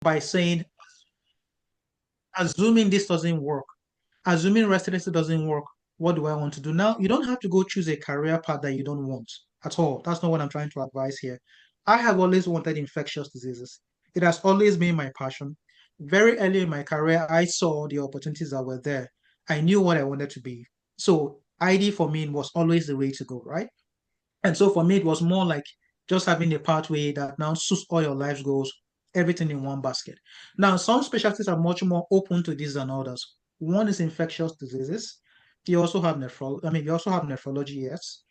by saying, assuming this doesn't work, assuming residency doesn't work, what do I want to do? Now, you don't have to go choose a career path that you don't want at all. That's not what I'm trying to advise here. I have always wanted infectious diseases. It has always been my passion. Very early in my career, I saw the opportunities that were there. I knew what I wanted to be. So ID for me was always the way to go, right? And so for me, it was more like just having a pathway that now suits all your life goals, everything in one basket. Now, some specialties are much more open to this than others. One is infectious diseases. You also have you also have nephrology, yes.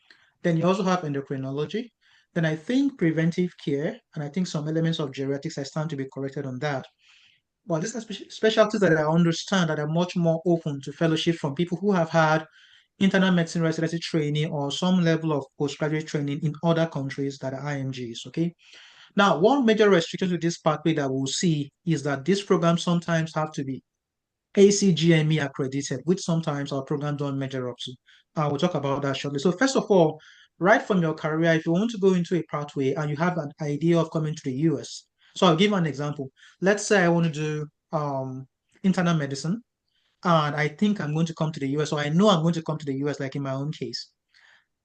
Then you also have endocrinology. Then I think preventive care, and I think some elements of geriatrics, I stand to be corrected on that. Well, these are specialties that I understand that are much more open to fellowship from people who have had internal medicine residency training or some level of postgraduate training in other countries that are IMGs. Okay. Now, one major restriction to this pathway that we'll see is that these programs sometimes have to be ACGME accredited, which sometimes our programs don't measure up to. We'll talk about that shortly. So, first of all, right from your career, if you want to go into a pathway and you have an idea of coming to the US, so I'll give an example. Let's say I want to do internal medicine and I think I'm going to come to the US, or I know I'm going to come to the US, like in my own case.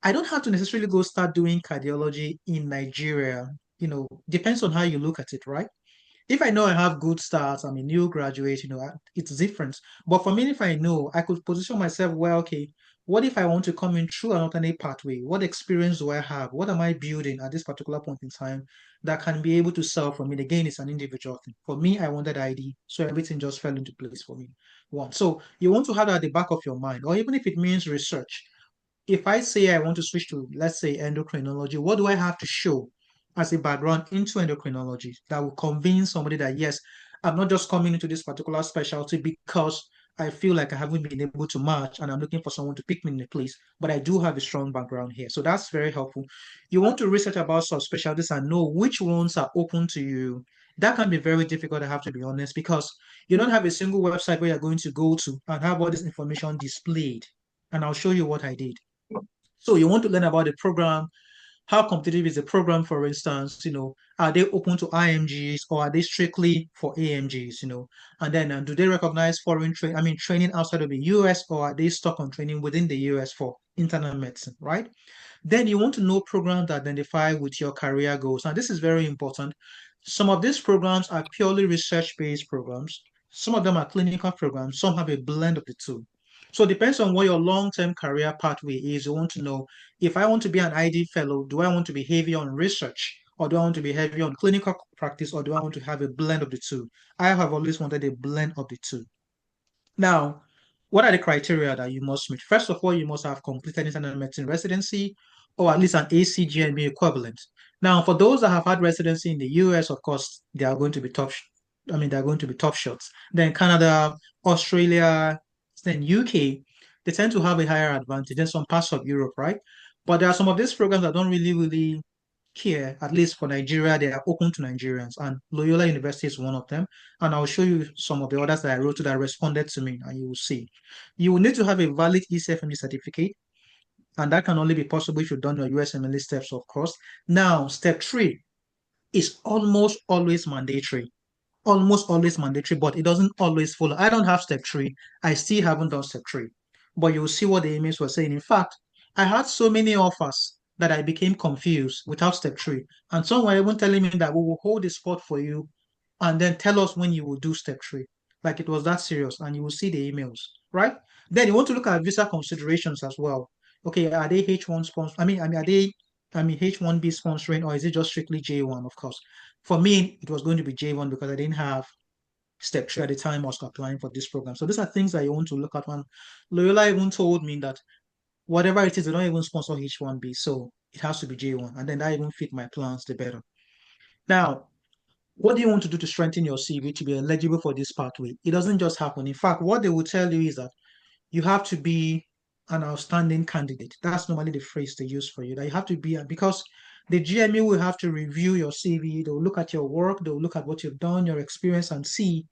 I don't have to necessarily go start doing cardiology in Nigeria. Depends on how you look at it, right? If I know I have good stats, I'm a new graduate, it's different. But for me, if I know, I could position myself well, okay, what if I want to come in through an alternate pathway? What experience do I have? What am I building at this particular point in time that can be able to sell for me? Again, it's an individual thing. For me, I wanted ID, so everything just fell into place for me. One. So you want to have that at the back of your mind, or even if it means research, if I say I want to switch to, let's say, endocrinology, what do I have to show as a background into endocrinology that will convince somebody that, yes, I'm not just coming into this particular specialty because I feel like I haven't been able to match and I'm looking for someone to pick me in the place, but I do have a strong background here. So that's very helpful. You want to research about subspecialties and know which ones are open to you. That can be very difficult, I have to be honest, because you don't have a single website where you're going to go to and have all this information displayed. And I'll show you what I did. So you want to learn about the program, how competitive is the program, for instance, are they open to IMGs or are they strictly for AMGs, and then do they recognize training outside of the US or are they stuck on training within the US for internal medicine, right? Then you want to know programs that identify with your career goals. Now, this is very important. Some of these programs are purely research-based programs. Some of them are clinical programs. Some have a blend of the two. So it depends on what your long-term career pathway is. You want to know if I want to be an ID fellow, do I want to be heavy on research or do I want to be heavy on clinical practice or do I want to have a blend of the two? I have always wanted a blend of the two. Now, what are the criteria that you must meet? First of all, you must have completed internal medicine residency or at least an ACGME equivalent. Now, for those that have had residency in the US, of course, they are going to be they're going to be top shots. Then Canada, Australia, then UK, they tend to have a higher advantage than some parts of Europe, right? But there are some of these programs that don't really here, at least for Nigeria, they are open to Nigerians, and Loyola University is one of them. And I'll show you some of the others that I wrote to that responded to me, and you will see. You will need to have a valid ECFMD certificate, and that can only be possible if you've done your USMLE steps, of course. Now, step three is almost always mandatory. Almost always mandatory, but it doesn't always follow. I don't have step three. I still haven't done step three. But you'll see what the emails were saying. In fact, I had so many offers that I became confused without step three. And some were even telling me that we will hold a spot for you and then tell us when you will do step three. Like it was that serious. And you will see the emails, right? Then you want to look at visa considerations as well. Okay, are they H1 sponsor? Are they H1B sponsoring or is it just strictly J1, of course? For me, it was going to be J1 because I didn't have step three at the time I was applying for this program. So these are things that you want to look at. One Loyola even told me that whatever it is, they don't even sponsor H1B, so it has to be J1. And then that even fit my plans the better. Now, what do you want to do to strengthen your CV to be eligible for this pathway? It doesn't just happen. In fact, what they will tell you is that you have to be an outstanding candidate. That's normally the phrase they use for you. That you have to be, because the GME will have to review your CV. They'll look at your work. They'll look at what you've done, your experience, and see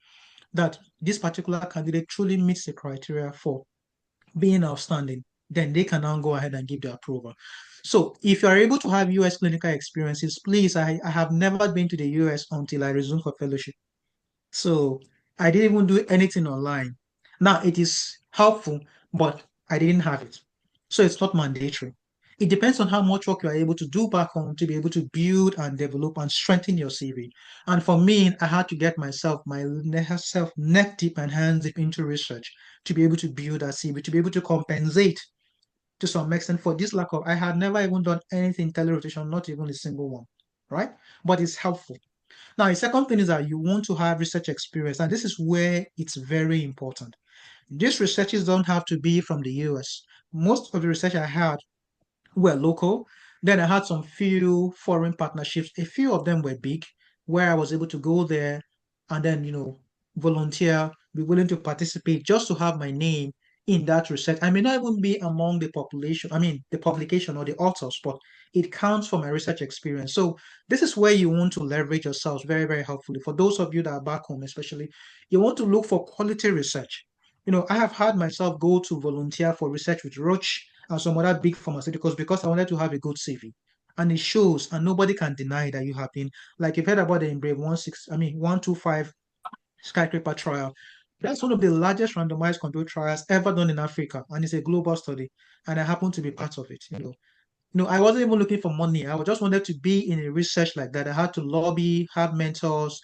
that this particular candidate truly meets the criteria for being outstanding. Then they can now go ahead and give the approval. So if you are able to have US clinical experiences, please, I have never been to the US until I resumed for fellowship. So I didn't even do anything online. Now it is helpful, but I didn't have it. So it's not mandatory. It depends on how much work you are able to do back home to be able to build and develop and strengthen your CV. And for me, I had to get myself neck deep and hands deep into research to be able to build that CV, to be able to compensate to some extent for this lack of. I had never even done anything telerotation, not even a single one, right? But it's helpful. Now, the second thing is that you want to have research experience, and this is where it's very important. These researches don't have to be from the US. Most of the research I had were local. Then I had some few foreign partnerships. A few of them were big, where I was able to go there and then, volunteer, be willing to participate just to have my name in that research. I may not even be among the population, I mean, the publication or the authors, but it counts for my research experience. So this is where you want to leverage yourselves very, very helpfully. For those of you that are back home, especially, you want to look for quality research. I have had myself go to volunteer for research with Roche and some other big pharmaceuticals because I wanted to have a good CV. And it shows, and nobody can deny that you have been, like you've heard about the Embrave 125 skyscraper trial. That's one of the largest randomized controlled trials ever done in Africa, and it's a global study. And I happen to be part of it. I wasn't even looking for money. I just wanted to be in a research like that. I had to lobby, have mentors,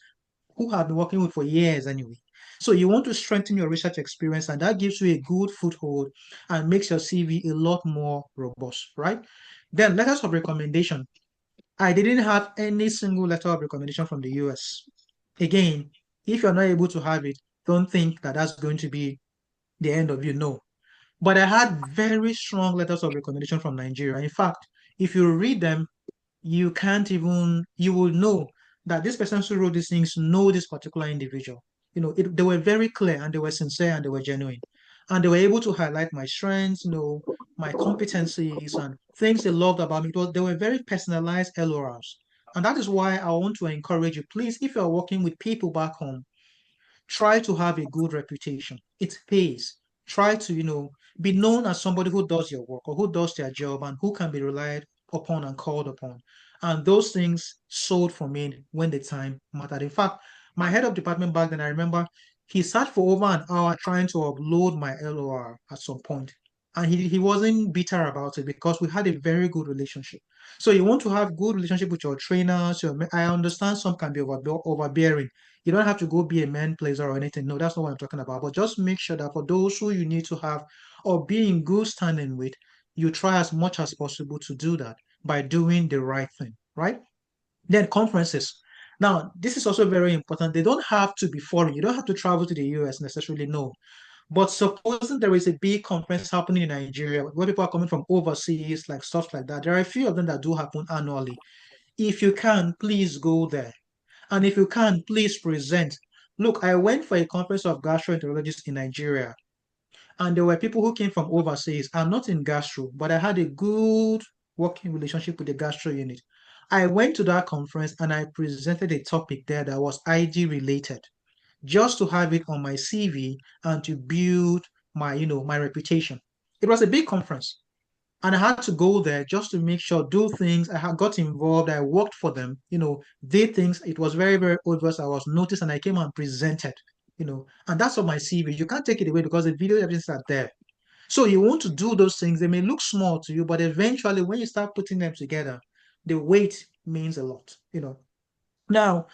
who have been working with for years anyway. So you want to strengthen your research experience, and that gives you a good foothold and makes your CV a lot more robust, right? Then letters of recommendation. I didn't have any single letter of recommendation from the US. Again, if you're not able to have it, don't think that that's going to be the end of you. No. But I had very strong letters of recommendation from Nigeria. In fact, if you read them, you will know that this person who wrote these things know this particular individual. They were very clear and they were sincere and they were genuine. And they were able to highlight my strengths, my competencies and things they loved about me. They were very personalized LORs. And that is why I want to encourage you, please, if you're working with people back home, try to have a good reputation. It pays. Try to, be known as somebody who does your work or who does their job and who can be relied upon and called upon. And those things sold for me when the time mattered. In fact, my head of department back then, I remember he sat for over an hour trying to upload my LOR at some point. And he wasn't bitter about it because we had a very good relationship. So you want to have good relationship with your trainers. I understand some can be overbearing. You don't have to go be a man pleaser or anything. No, that's not what I'm talking about. But just make sure that for those who you need to have or be in good standing with, you try as much as possible to do that by doing the right thing, right? Then conferences. Now, this is also very important. They don't have to be foreign. You don't have to travel to the US necessarily, no. But supposing there is a big conference happening in Nigeria where people are coming from overseas, like stuff like that, there are a few of them that do happen annually. If you can, please go there. And if you can, please present. Look, I went for a conference of gastroenterologists in Nigeria, and there were people who came from overseas. I'm not in gastro, but I had a good working relationship with the gastro unit. I went to that conference and I presented a topic there that was ID related, just to have it on my CV and to build my reputation. It was a big conference. And I had to go there just to make sure, do things. I had got involved. I worked for them, did things. It was very, very obvious. I was noticed and I came and presented, and that's on my CV. You can't take it away because the video evidence are there. So you want to do those things. They may look small to you, but eventually when you start putting them together, the weight means a lot. Now,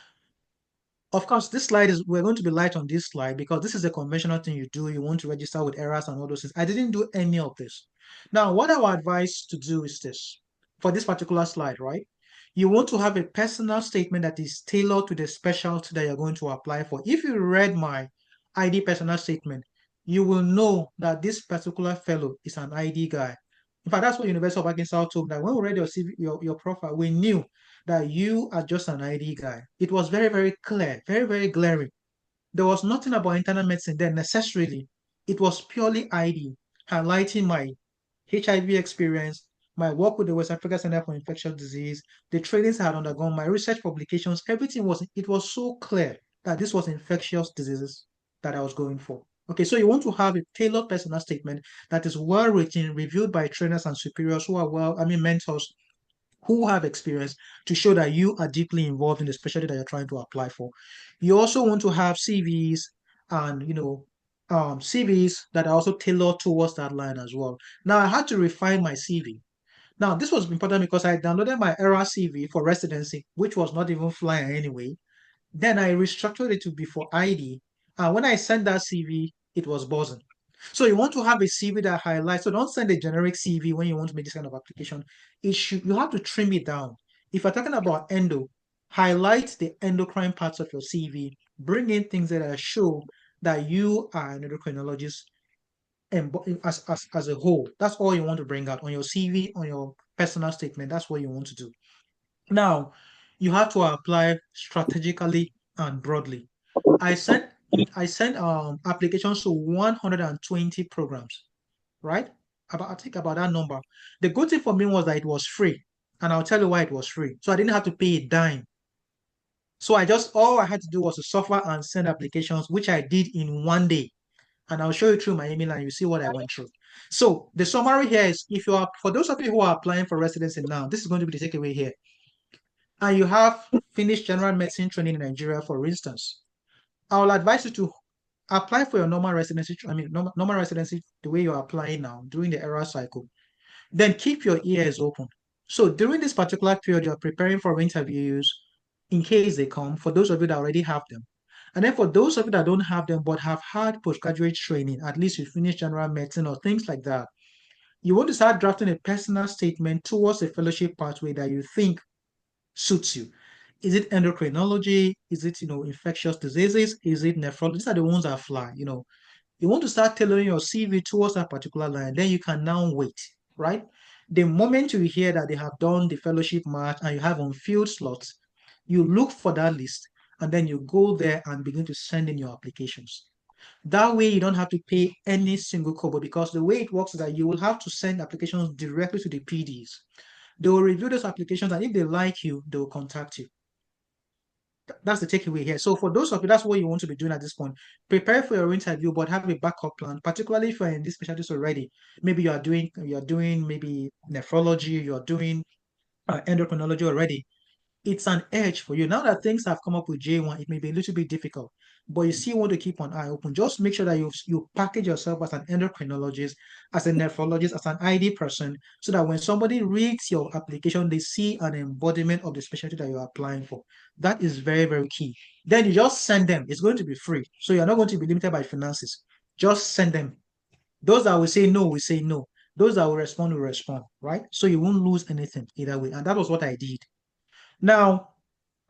of course, this slide we're going to be light on this slide because this is a conventional thing you do. You want to register with errors and all those things. I didn't do any of this. Now, what I would advise to do is this for this particular slide, right? You want to have a personal statement that is tailored to the specialty that you're going to apply for. If you read my ID personal statement, you will know that this particular fellow is an ID guy. In fact, that's what University of Arkansas told me that when we read your CV, your profile, we knew that you are just an ID guy. It was very, very clear, very, very glaring. There was nothing about internal medicine there necessarily. It was purely ID, highlighting my HIV experience, my work with the West Africa Center for Infectious Disease, the trainings I had undergone, my research publications, everything was so clear that this was infectious diseases that I was going for. Okay, so you want to have a tailored personal statement that is well written, reviewed by trainers and superiors who are mentors who have experience to show that you are deeply involved in the specialty that you're trying to apply for. You also want to have CVs and CVs that are also tailored towards that line as well. Now I had to refine my CV. Now this was important because I downloaded my era CV for residency, which was not even flying anyway. Then I restructured it to be for ID. And when I sent that CV, it was buzzing. So you want to have a CV that highlights. So don't send a generic CV when you want to make this kind of application. You have to trim it down. If you're talking about endo, highlight the endocrine parts of your CV. Bring in things that show that you are an endocrinologist and as a whole. That's all you want to bring out on your CV, on your personal statement. That's what you want to do. Now, you have to apply strategically and broadly. I sent I sent applications to 120 programs, right? I think about that number. The good thing for me was that it was free, and I'll tell you why it was free. So I didn't have to pay a dime. So I just all I had to do was to suffer and send applications, which I did in one day. And I'll show you through my email and you see what I went through. So the summary here is if you are for those of you who are applying for residency now, this is going to be the takeaway here and you have finished general medicine training in Nigeria, for instance, I will advise you to apply for your normal residency. Normal residency the way you're applying now during the era cycle. Then keep your ears open. So during this particular period, you're preparing for interviews in case they come. For those of you that already have them, and then for those of you that don't have them but have had postgraduate training, at least you finished general medicine or things like that, you want to start drafting a personal statement towards a fellowship pathway that you think suits you. Is it endocrinology? Is it, infectious diseases? Is it nephrology? These are the ones that fly. You want to start tailoring your CV towards that particular line. Then you can now wait, right? The moment you hear that they have done the fellowship match and you have unfilled slots, you look for that list and then you go there and begin to send in your applications. That way, you don't have to pay any single kobo because the way it works is that you will have to send applications directly to the PDs. They will review those applications, and if they like you, they will contact you. That's the takeaway here. So for those of you, that's what you want to be doing at this point. Prepare for your interview, but have a backup plan, particularly if you're in this specialties already. Maybe you're doing maybe nephrology, you're doing endocrinology already. It's an edge for you. Now that things have come up with J1, it may be a little bit difficult, but you still want to keep an eye open. Just make sure that you package yourself as an endocrinologist, as a nephrologist, as an ID person, so that when somebody reads your application, they see an embodiment of the specialty that you're applying for. That is very, very key. Then you just send them. It's going to be free. So you're not going to be limited by finances. Just send them. Those that will say no will say no. Those that will respond, right? So you won't lose anything either way. And that was what I did. Now,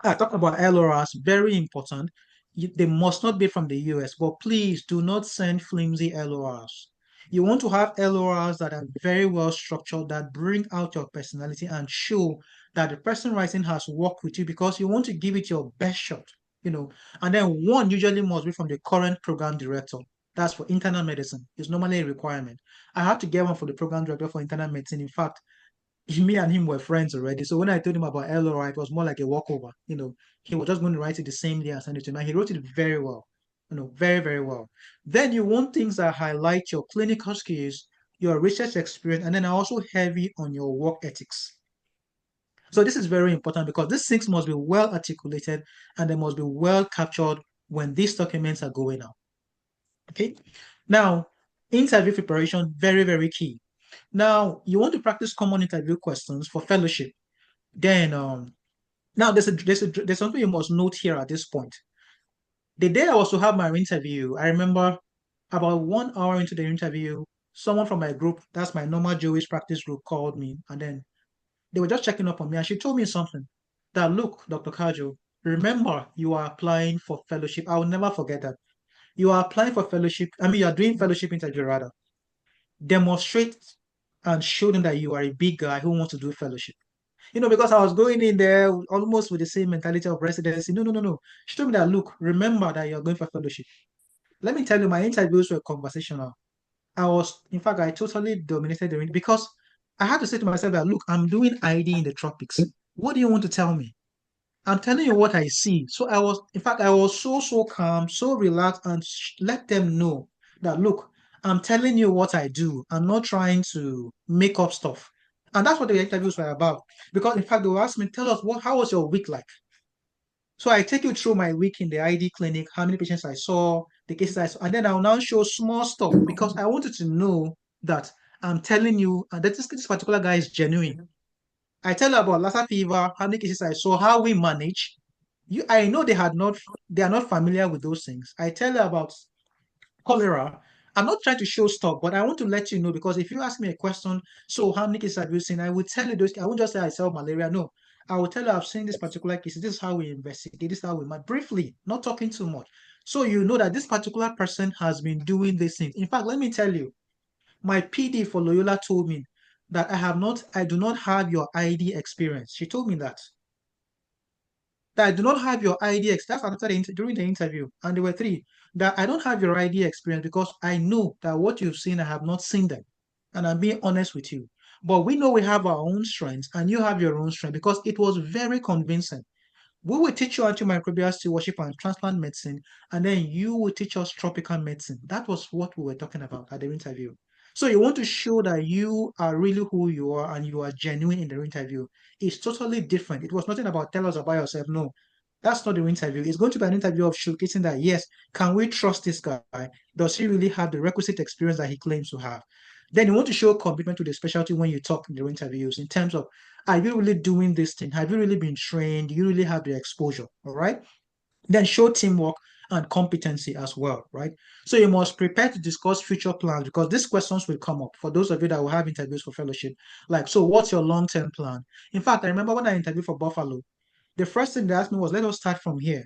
I talk about LORs, very important. They must not be from the US, but please do not send flimsy LORs. You want to have LORs that are very well structured, that bring out your personality and show that the person writing has worked with you because you want to give it your best shot, you know. And then one usually must be from the current program director. That's for internal medicine. It's normally a requirement. I had to get one for the program director for internal medicine. In fact, me and him were friends already. So when I told him about LOR, it was more like a walkover. He was just going to write it the same day and send it to me. And he wrote it very well, very, very well. Then you want things that highlight your clinical skills, your research experience, and then are also heavy on your work ethics. So this is very important because these things must be well articulated and they must be well captured when these documents are going out. Okay. Now, interview preparation, very, very key. Now, you want to practice common interview questions for fellowship. Then, now there's something you must note here at this point. The day I was to have my interview, I remember about 1 hour into the interview, someone from my group, that's my normal Jewish practice group, called me, and then they were just checking up on me, and she told me something that, look, Dr. Kajo, remember you are applying for fellowship. I will never forget that. You are applying for fellowship. I mean, you are doing fellowship interview rather. Demonstrate and show them that you are a big guy who wants to do fellowship. Because I was going in there almost with the same mentality of residency. No, no, no, no. She told me that, look, remember that you're going for fellowship. Let me tell you, my interviews were conversational. In fact, I totally dominated the ring because I had to say to myself that, look, I'm doing ID in the tropics. What do you want to tell me? I'm telling you what I see. So in fact, I was so calm, so relaxed, and let them know that, look, I'm telling you what I do. I'm not trying to make up stuff. And that's what the interviews were about. Because in fact, they will ask me, tell us how was your week like? So I take you through my week in the ID clinic, how many patients I saw, the cases I saw, and then I'll now show small stuff because I wanted to know that I'm telling you, and that this particular guy is genuine. I tell you about Lassa fever, how many cases I saw, how we manage. I know they are not familiar with those things. I tell you about cholera. I'm not trying to show stuff, but I want to let you know because if you ask me a question, so how many cases have you seen? I will tell you those. I won't just say I saw malaria. No, I will tell you I've seen this particular case. This is how we investigate. This is how we might briefly, not talking too much. So you know that this particular person has been doing these things. In fact, let me tell you, my PD for Loyola told me that I do not have your ID experience. She told me that I do not have your ID experience. That's after during the interview, and there were three that I don't have your ID experience because I know that what you've seen, I have not seen them, and I'm being honest with you. But we know we have our own strengths, and you have your own strength because it was very convincing. We will teach you antimicrobial stewardship and transplant medicine, and then you will teach us tropical medicine. That was what we were talking about at the interview. So you want to show that you are really who you are and you are genuine in the interview. It's totally different. It was nothing about tell us about yourself. No, that's not the interview. It's going to be an interview of showcasing that yes, can we trust this guy? Does he really have the requisite experience that he claims to have? Then you want to show commitment to the specialty when you talk in the interviews in terms of are you really doing this thing? Have you really been trained? Do you really have the exposure? All right. Then show teamwork and competency as well, right? So you must prepare to discuss future plans because these questions will come up for those of you that will have interviews for fellowship. Like, so what's your long-term plan? In fact, I remember when I interviewed for Buffalo, the first thing they asked me was, let us start from here.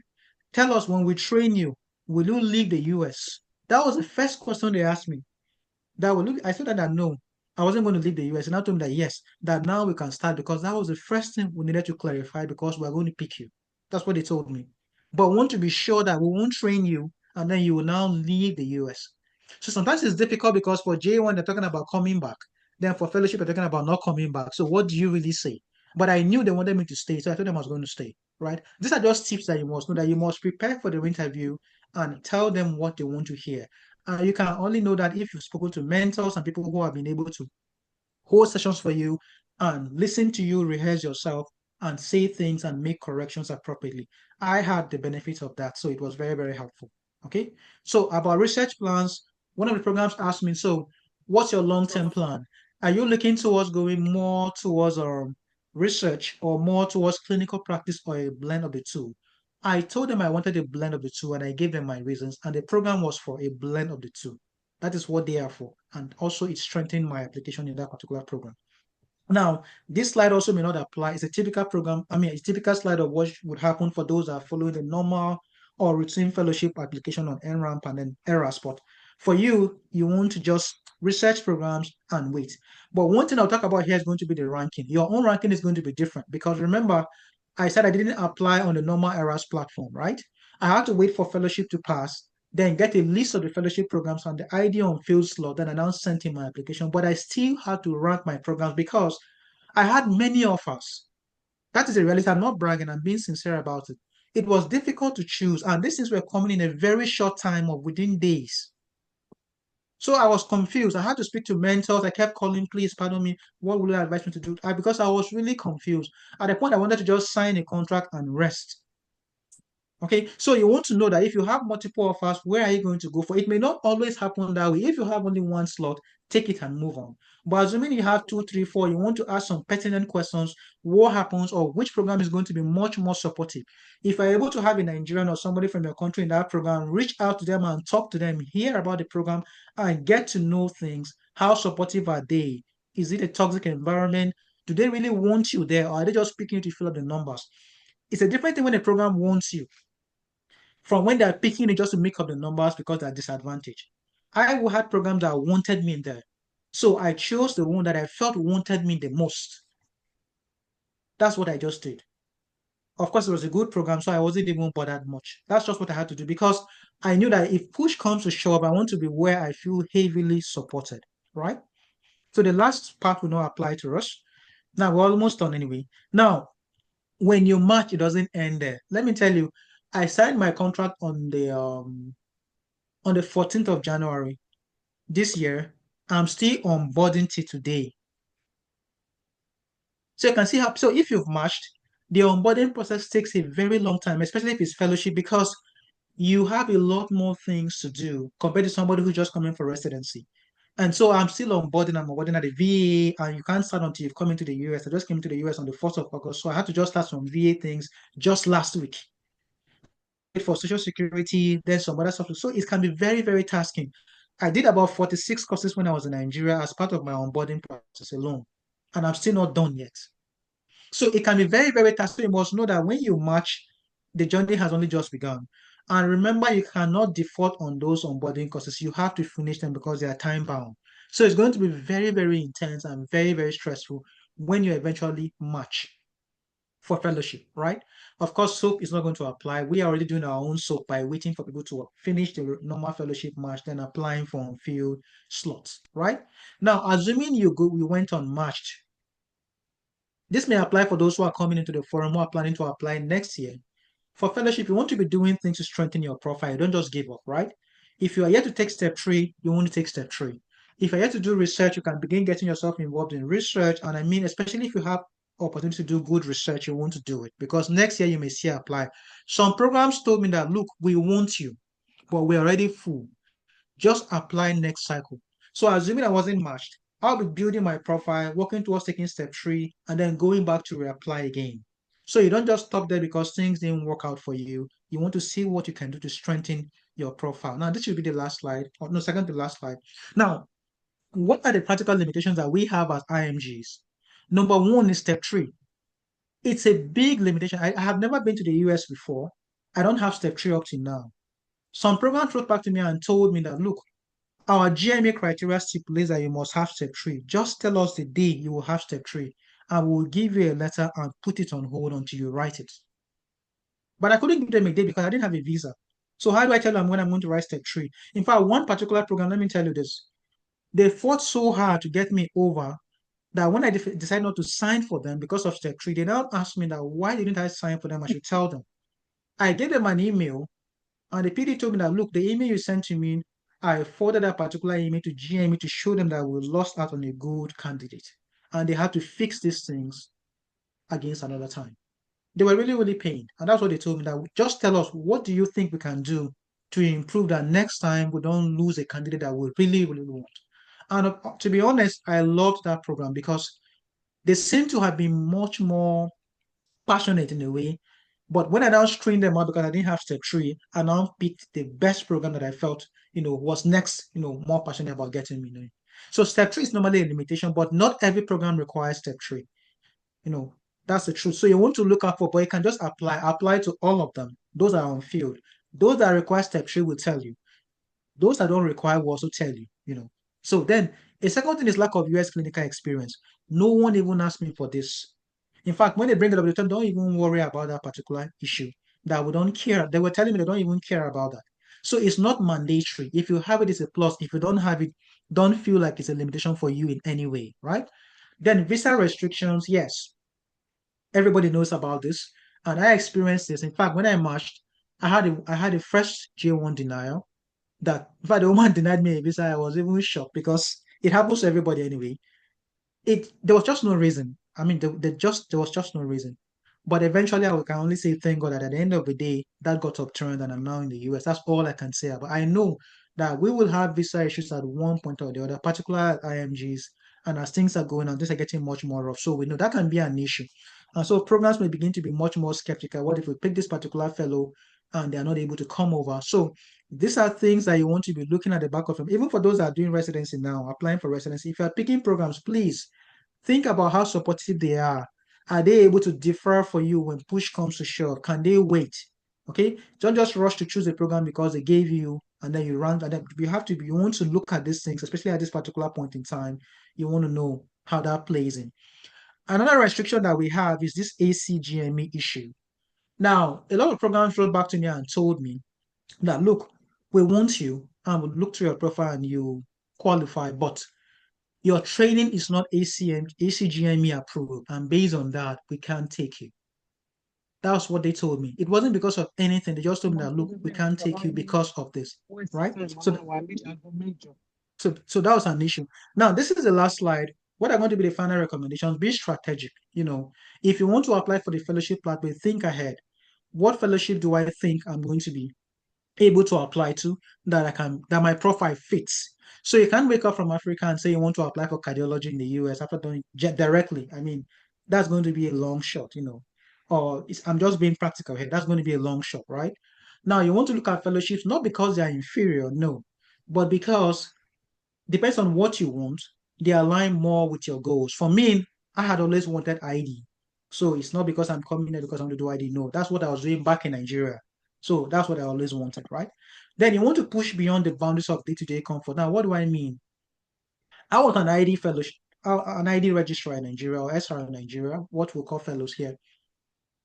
Tell us when we train you, will you leave the US? That was the first question they asked me. That will look, I told them that no, I wasn't going to leave the US. And I told them that yes, that now we can start because that was the first thing we needed to clarify because we're going to pick you. That's what they told me. But we want to be sure that we won't train you and then you will now leave the US. So sometimes it's difficult because for J1, they're talking about coming back. Then for fellowship, they're talking about not coming back. So what do you really say? But I knew they wanted me to stay, so I told them I was going to stay, right? These are just tips that you must know that you must prepare for the interview and tell them what they want to hear. You can only know that if you've spoken to mentors and people who have been able to hold sessions for you and listen to you rehearse yourself and say things and make corrections appropriately. I had the benefit of that, so it was very, very helpful. Okay, so about research plans, one of the programs asked me, so what's your long-term plan? Are you looking towards going more towards research or more towards clinical practice or a blend of the two? I told them I wanted a blend of the two and I gave them my reasons, and the program was for a blend of the two. That is what they are for. And also it strengthened my application in that particular program. Now, this slide also may not apply. It's a typical program. I mean, a typical slide of what would happen for those that are following the normal or routine fellowship application on NRAMP and then Erasmus. For you, you want to just research programs and wait. But one thing I'll talk about here is going to be the ranking. Your own ranking is going to be different because remember, I said I didn't apply on the normal Erasmus platform, right? I had to wait for fellowship to pass, then get a list of the fellowship programs and the ID on field slot, then I now sent in my application. But I still had to rank my programs because I had many offers. That is a reality. I'm not bragging, I'm being sincere about it. It was difficult to choose, and these things were coming in a very short time of within days. So I was confused. I had to speak to mentors. I kept calling, please pardon me. What would you advise me to do? Because I was really confused. At the point, I wanted to just sign a contract and rest. Okay, so you want to know that if you have multiple offers, where are you going to go for? It may not always happen that way. If you have only one slot, take it and move on. But assuming you have two, three, four, you want to ask some pertinent questions, what happens or which program is going to be much more supportive. If you're able to have a Nigerian or somebody from your country in that program, reach out to them and talk to them, hear about the program and get to know things. How supportive are they? Is it a toxic environment? Do they really want you there or are they just picking you to fill up the numbers? It's a different thing when a program wants you from when they're picking it just to make up the numbers because they're disadvantaged. I had programs that wanted me there. So I chose the one that I felt wanted me the most. That's what I just did. Of course, it was a good program, so I wasn't even bothered much. That's just what I had to do because I knew that if push comes to shove, I want to be where I feel heavily supported, right? So the last part will not apply to us. Now we're almost done anyway. Now, when you match, it doesn't end there. Let me tell you, I signed my contract on the 14th of January this year. I'm still on boarding till today. So you can see how, so if you've matched, the onboarding process takes a very long time, especially if it's fellowship, because you have a lot more things to do compared to somebody who's just coming for residency. And so I'm still onboarding, I'm onboarding at the VA, and you can't start until you've come into the US. I just came to the US on the 4th of August. So I had to just start some VA things just last week for Social Security, then some other stuff. So it can be very, very tasking. I did about 46 courses when I was in Nigeria as part of my onboarding process alone, and I'm still not done yet. So it can be very, very tasking. You must know that when you match, the journey has only just begun. And remember, you cannot default on those onboarding courses. You have to finish them because they are time bound. So it's going to be very, very intense and very, very stressful when you eventually match for fellowship, right? Of course, soap is not going to apply. We are already doing our own soap by waiting for people to finish the normal fellowship match, then applying for on-field slots, right? Now, assuming you went on matched, this may apply for those who are coming into the forum who are planning to apply next year. For fellowship, you want to be doing things to strengthen your profile. Don't just give up, right? If you are yet to take step three, you want to take step three. If you're yet to do research, you can begin getting yourself involved in research. And I mean, especially if you have opportunity to do good research, you want to do it because next year you may see apply. Some programs told me that, look, we want you, but we're already full. Just apply next cycle. So assuming I wasn't matched, I'll be building my profile, working towards taking step three, and then going back to reapply again. So you don't just stop there because things didn't work out for you. You want to see what you can do to strengthen your profile. Now, this should be the last slide, or no, second to last slide. Now, what are the practical limitations that we have as IMGs? Number one is step three. It's a big limitation. I have never been to the US before. I don't have step three up to now. Some programs wrote back to me and told me that, look, our GMA criteria stipulates that you must have step three. Just tell us the day you will have step three, and we'll give you a letter and put it on hold until you write it. But I couldn't give them a day because I didn't have a visa. So how do I tell them when I'm going to write step three? In fact, one particular program, let me tell you this. They fought so hard to get me over that when I decided not to sign for them because of step three, they now asked me that why didn't I sign for them? I should tell them. I gave them an email. And the PD told me that, look, the email you sent to me, I forwarded that particular email to GME to show them that we lost out on a good candidate. And they had to fix these things against another time. They were really, really pained. And that's what they told me that just tell us, what do you think we can do to improve that next time we don't lose a candidate that we really, really want? And to be honest, I loved that program because they seem to have been much more passionate in a way. But when I now screened them out because I didn't have step three, I now picked the best program that I felt, was next, more passionate about getting me. So step three is normally a limitation, but not every program requires step three. You know, that's the truth. So you want to look out for, but you can just apply to all of them. Those are on field. Those that require step three will tell you. Those that don't require will also tell you. So then a second thing is lack of US clinical experience. No one even asked me for this. In fact, when they bring it up, they tell me, don't even worry about that particular issue. That we don't care. They were telling me they don't even care about that. So it's not mandatory. If you have it, it's a plus. If you don't have it, don't feel like it's a limitation for you in any way, right? Then visa restrictions, yes, everybody knows about this, and I experienced this. In fact, when I marched, I had a fresh J1 denial. That in fact the woman denied me a visa. I was even shocked because it happens to everybody anyway. There was just no reason. I mean, there was just no reason. But eventually, I can only say thank God that at the end of the day, that got upturned, and I'm now in the US. That's all I can say. But I know that we will have visa issues at one point or the other, particularly at IMGs, and as things are going on, things are getting much more rough. So we know that can be an issue, and so programs may begin to be much more skeptical. What if we pick this particular fellow and they are not able to come over? So these are things that you want to be looking at the back of them. Even for those that are doing residency now, applying for residency, if you are picking programs, please think about how supportive they are. Are they able to defer for you when push comes to shove? Can they wait? Okay, don't just rush to choose a program because they gave you and then you run. And then you want to look at these things, especially at this particular point in time. You want to know how that plays in. Another restriction that we have is this ACGME issue. Now, a lot of programs wrote back to me and told me that, look, we want you and we'll look through your profile and you qualify, but your training is not ACGME approved, and based on that, we can't take you. That's what they told me. It wasn't because of anything. They just told me that, look, we can't take you because of this, right? So that was an issue. Now, this is the last slide. What are going to be the final recommendations? Be strategic. If you want to apply for the fellowship pathway, think ahead. What fellowship do I think I'm going to be able to apply to that my profile fits? So you can't wake up from Africa and say you want to apply for cardiology in the US after doing directly. I mean, that's going to be a long shot. Or I'm just being practical here. That's going to be a long shot, right? Now you want to look at fellowships not because they are inferior, no, but because depends on what you want, they align more with your goals. For me, I had always wanted ID. So it's not because I'm coming here because I want to do ID. No, that's what I was doing back in Nigeria. So that's what I always wanted, right? Then you want to push beyond the boundaries of day-to-day comfort. Now, what do I mean? I was an ID fellowship, an ID registrar in Nigeria or SR in Nigeria, what we call fellows here.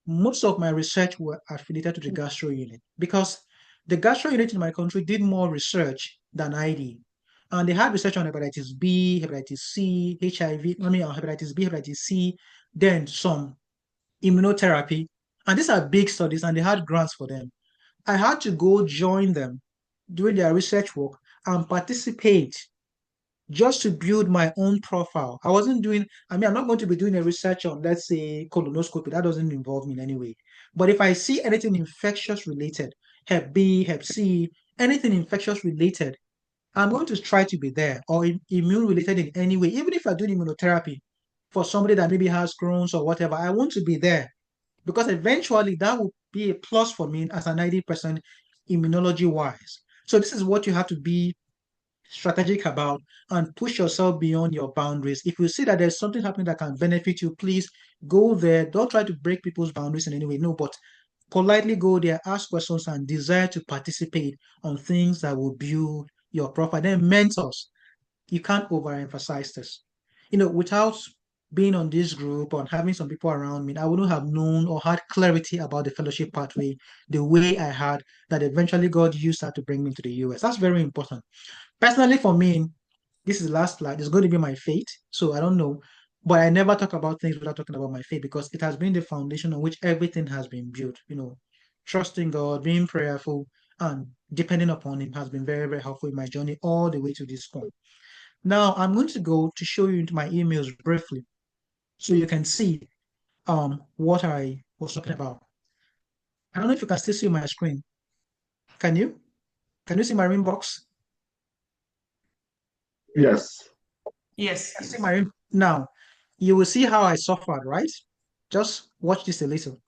Most of my research were affiliated to the gastro unit because the gastro unit in my country did more research than I did. And they had research on hepatitis B, hepatitis C, HIV, hepatitis B, hepatitis C, then some immunotherapy. And these are big studies and they had grants for them. I had to go join them doing their research work and participate just to build my own profile. I'm not going to be doing a research on, let's say, colonoscopy. That doesn't involve me in any way. But if I see anything infectious related, Hep B, Hep C, anything infectious related, I'm going to try to be there or immune related in any way. Even if I do immunotherapy for somebody that maybe has Crohn's or whatever, I want to be there because eventually that will be a plus for me as a 90% immunology wise. So this is what you have to be strategic about and push yourself beyond your boundaries. If you see that there's something happening that can benefit you, please go there. Don't try to break people's boundaries in any way. No, but politely go there, ask questions, and desire to participate on things that will build your profile. Then mentors. You can't overemphasize this. Without being on this group or having some people around me, I wouldn't have known or had clarity about the fellowship pathway the way I had that eventually God used that to bring me to the US. That's very important. Personally, for me, this is the last slide. It's going to be my faith. So I don't know. But I never talk about things without talking about my faith because it has been the foundation on which everything has been built. Trusting God, being prayerful, and depending upon Him has been very, very helpful in my journey all the way to this point. Now, I'm going to go to show you into my emails briefly so you can see what I was talking about. I don't know if you can still see my screen. Can you? Can you see my inbox? Yes. Yes. See my now, you will see how I suffered, right? Just watch this a little.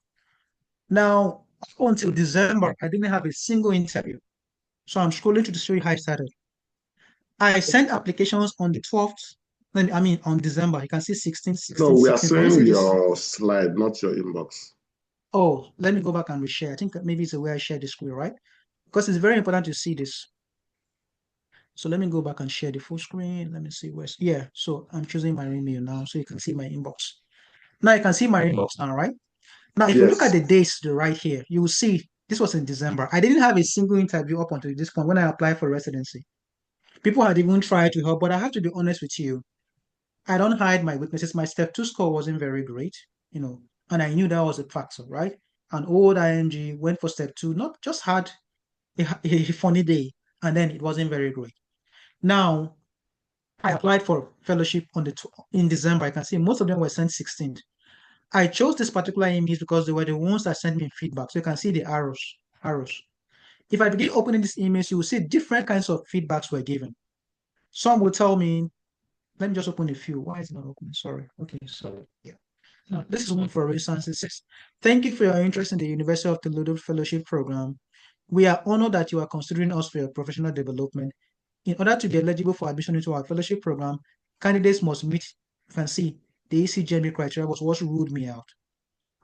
Now, up until December, I didn't have a single interview. So I'm scrolling to show you how I started. I sent applications on the 12th, on December. You can see 16, No, 16, we are 16. Can you see saying this? your slide, not your inbox. Oh, let me go back and reshare. I think maybe it's the way I share the screen, right? Because it's very important to see this. So let me go back and share the full screen. Let me see where's, yeah. So I'm choosing my email now so you can see my inbox. Now you can see my inbox now, right? Now, if you look at Yes. the dates right here, you will see this was in December. I didn't have a single interview up until this point when I applied for residency. People had even tried to help, but I have to be honest with you. I don't hide my weaknesses. My step two score wasn't very great, and I knew that was a factor, right? An old IMG went for step two, not just had a funny day, and then it wasn't very great. Now, I applied for fellowship in December. I can see most of them were sent 16th. I chose this particular emails because they were the ones that sent me feedback. So you can see the arrows. If I begin opening these emails, you will see different kinds of feedbacks were given. Some will tell me, let me just open a few. Why is it not open? Sorry. Okay, sorry. Yeah. Now, this is one for instance. It says, thank you for your interest in the University of Toledo Fellowship Program. We are honored that you are considering us for your professional development. In order to be eligible for admission into our fellowship program, candidates must meet, you can see, the ECGME criteria was what ruled me out.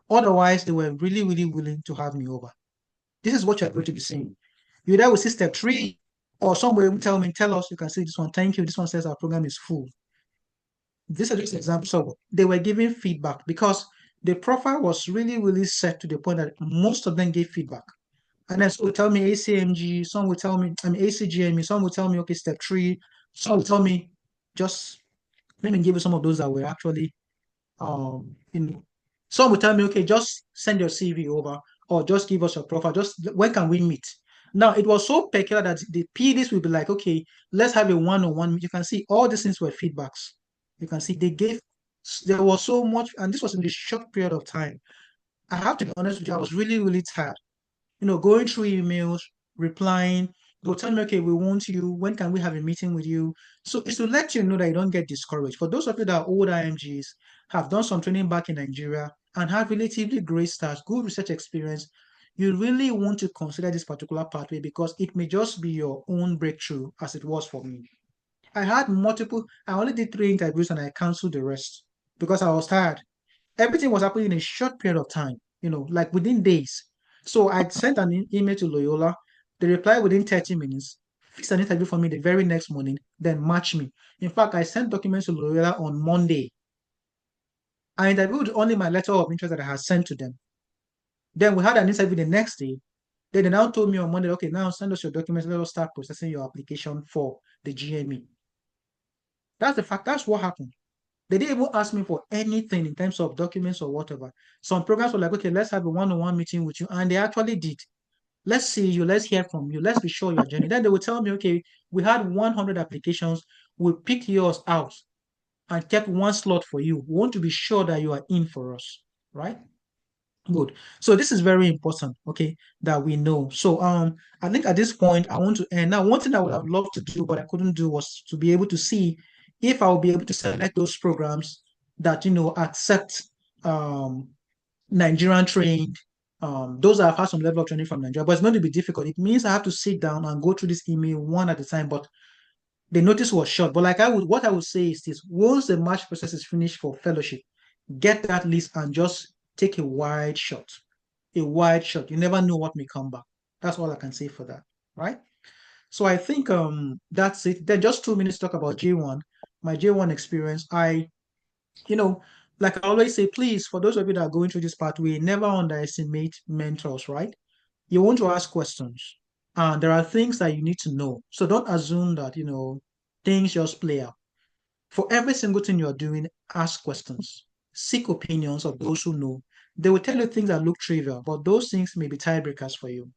Otherwise, they were really, really willing to have me over. This is what you're going to be seeing. You either will see step three, or somebody will tell us, you can see this one, thank you. This one says our program is full. These are just examples. So they were giving feedback because the profile was really, really set to the point that most of them gave feedback. And then some will tell me ACMG, some will tell me ACGME, some will tell me, okay, step three, some will tell me just let me give you some of those that were actually some will tell me, okay, just send your CV over or just give us your profile. Just when can we meet? Now it was so peculiar that the PDs will be like, okay, let's have a one-on-one. You can see all these things were feedbacks. You can see there was so much, and this was in a short period of time. I have to be honest with you, I was really, really tired. Going through emails, replying. They'll tell me, okay, we want you. When can we have a meeting with you? So it's to let you know that you don't get discouraged. For those of you that are old IMGs, have done some training back in Nigeria, and have relatively great stars, good research experience, you really want to consider this particular pathway because it may just be your own breakthrough as it was for me. I only did 3 interviews and I canceled the rest because I was tired. Everything was happening in a short period of time, like within days. So I sent an email to Loyola. They replied within 30 minutes, fixed an interview for me the very next morning, then matched me. In fact, I sent documents to Loyola on Monday. I interviewed only my letter of interest that I had sent to them. Then we had an interview the next day. Then they now told me on Monday, okay, now send us your documents. Let us start processing your application for the GME. That's the fact. That's what happened. They didn't even ask me for anything in terms of documents or whatever. Some programs were like, okay, let's have a one-on-one meeting with you. And they actually did. Let's see you. Let's hear from you. Let's be sure you're genuine. Then they would tell me, okay, we had 100 applications. We picked yours out and kept one slot for you. We want to be sure that you are in for us, right? Good. So this is very important, okay, that we know. So I think at this point I want to end. Now, one thing I would have loved to do, but I couldn't do was to be able to see if I will be able to select those programs that accept Nigerian trained. Those that have had some level of training from Nigeria, but it's going to be difficult. It means I have to sit down and go through this email one at a time. But the notice was short. But what I would say is this: once the match process is finished for fellowship, get that list and just take a wide shot. A wide shot. You never know what may come back. That's all I can say for that. Right? So I think that's it. Then just 2 minutes to talk about J1, my J1 experience. You know, like I always say, please, for those of you that are going through this pathway, never underestimate mentors, right? You want to ask questions. And there are things that you need to know. So don't assume that, things just play out. For every single thing you're doing, ask questions. Seek opinions of those who know. They will tell you things that look trivial, but those things may be tiebreakers for you.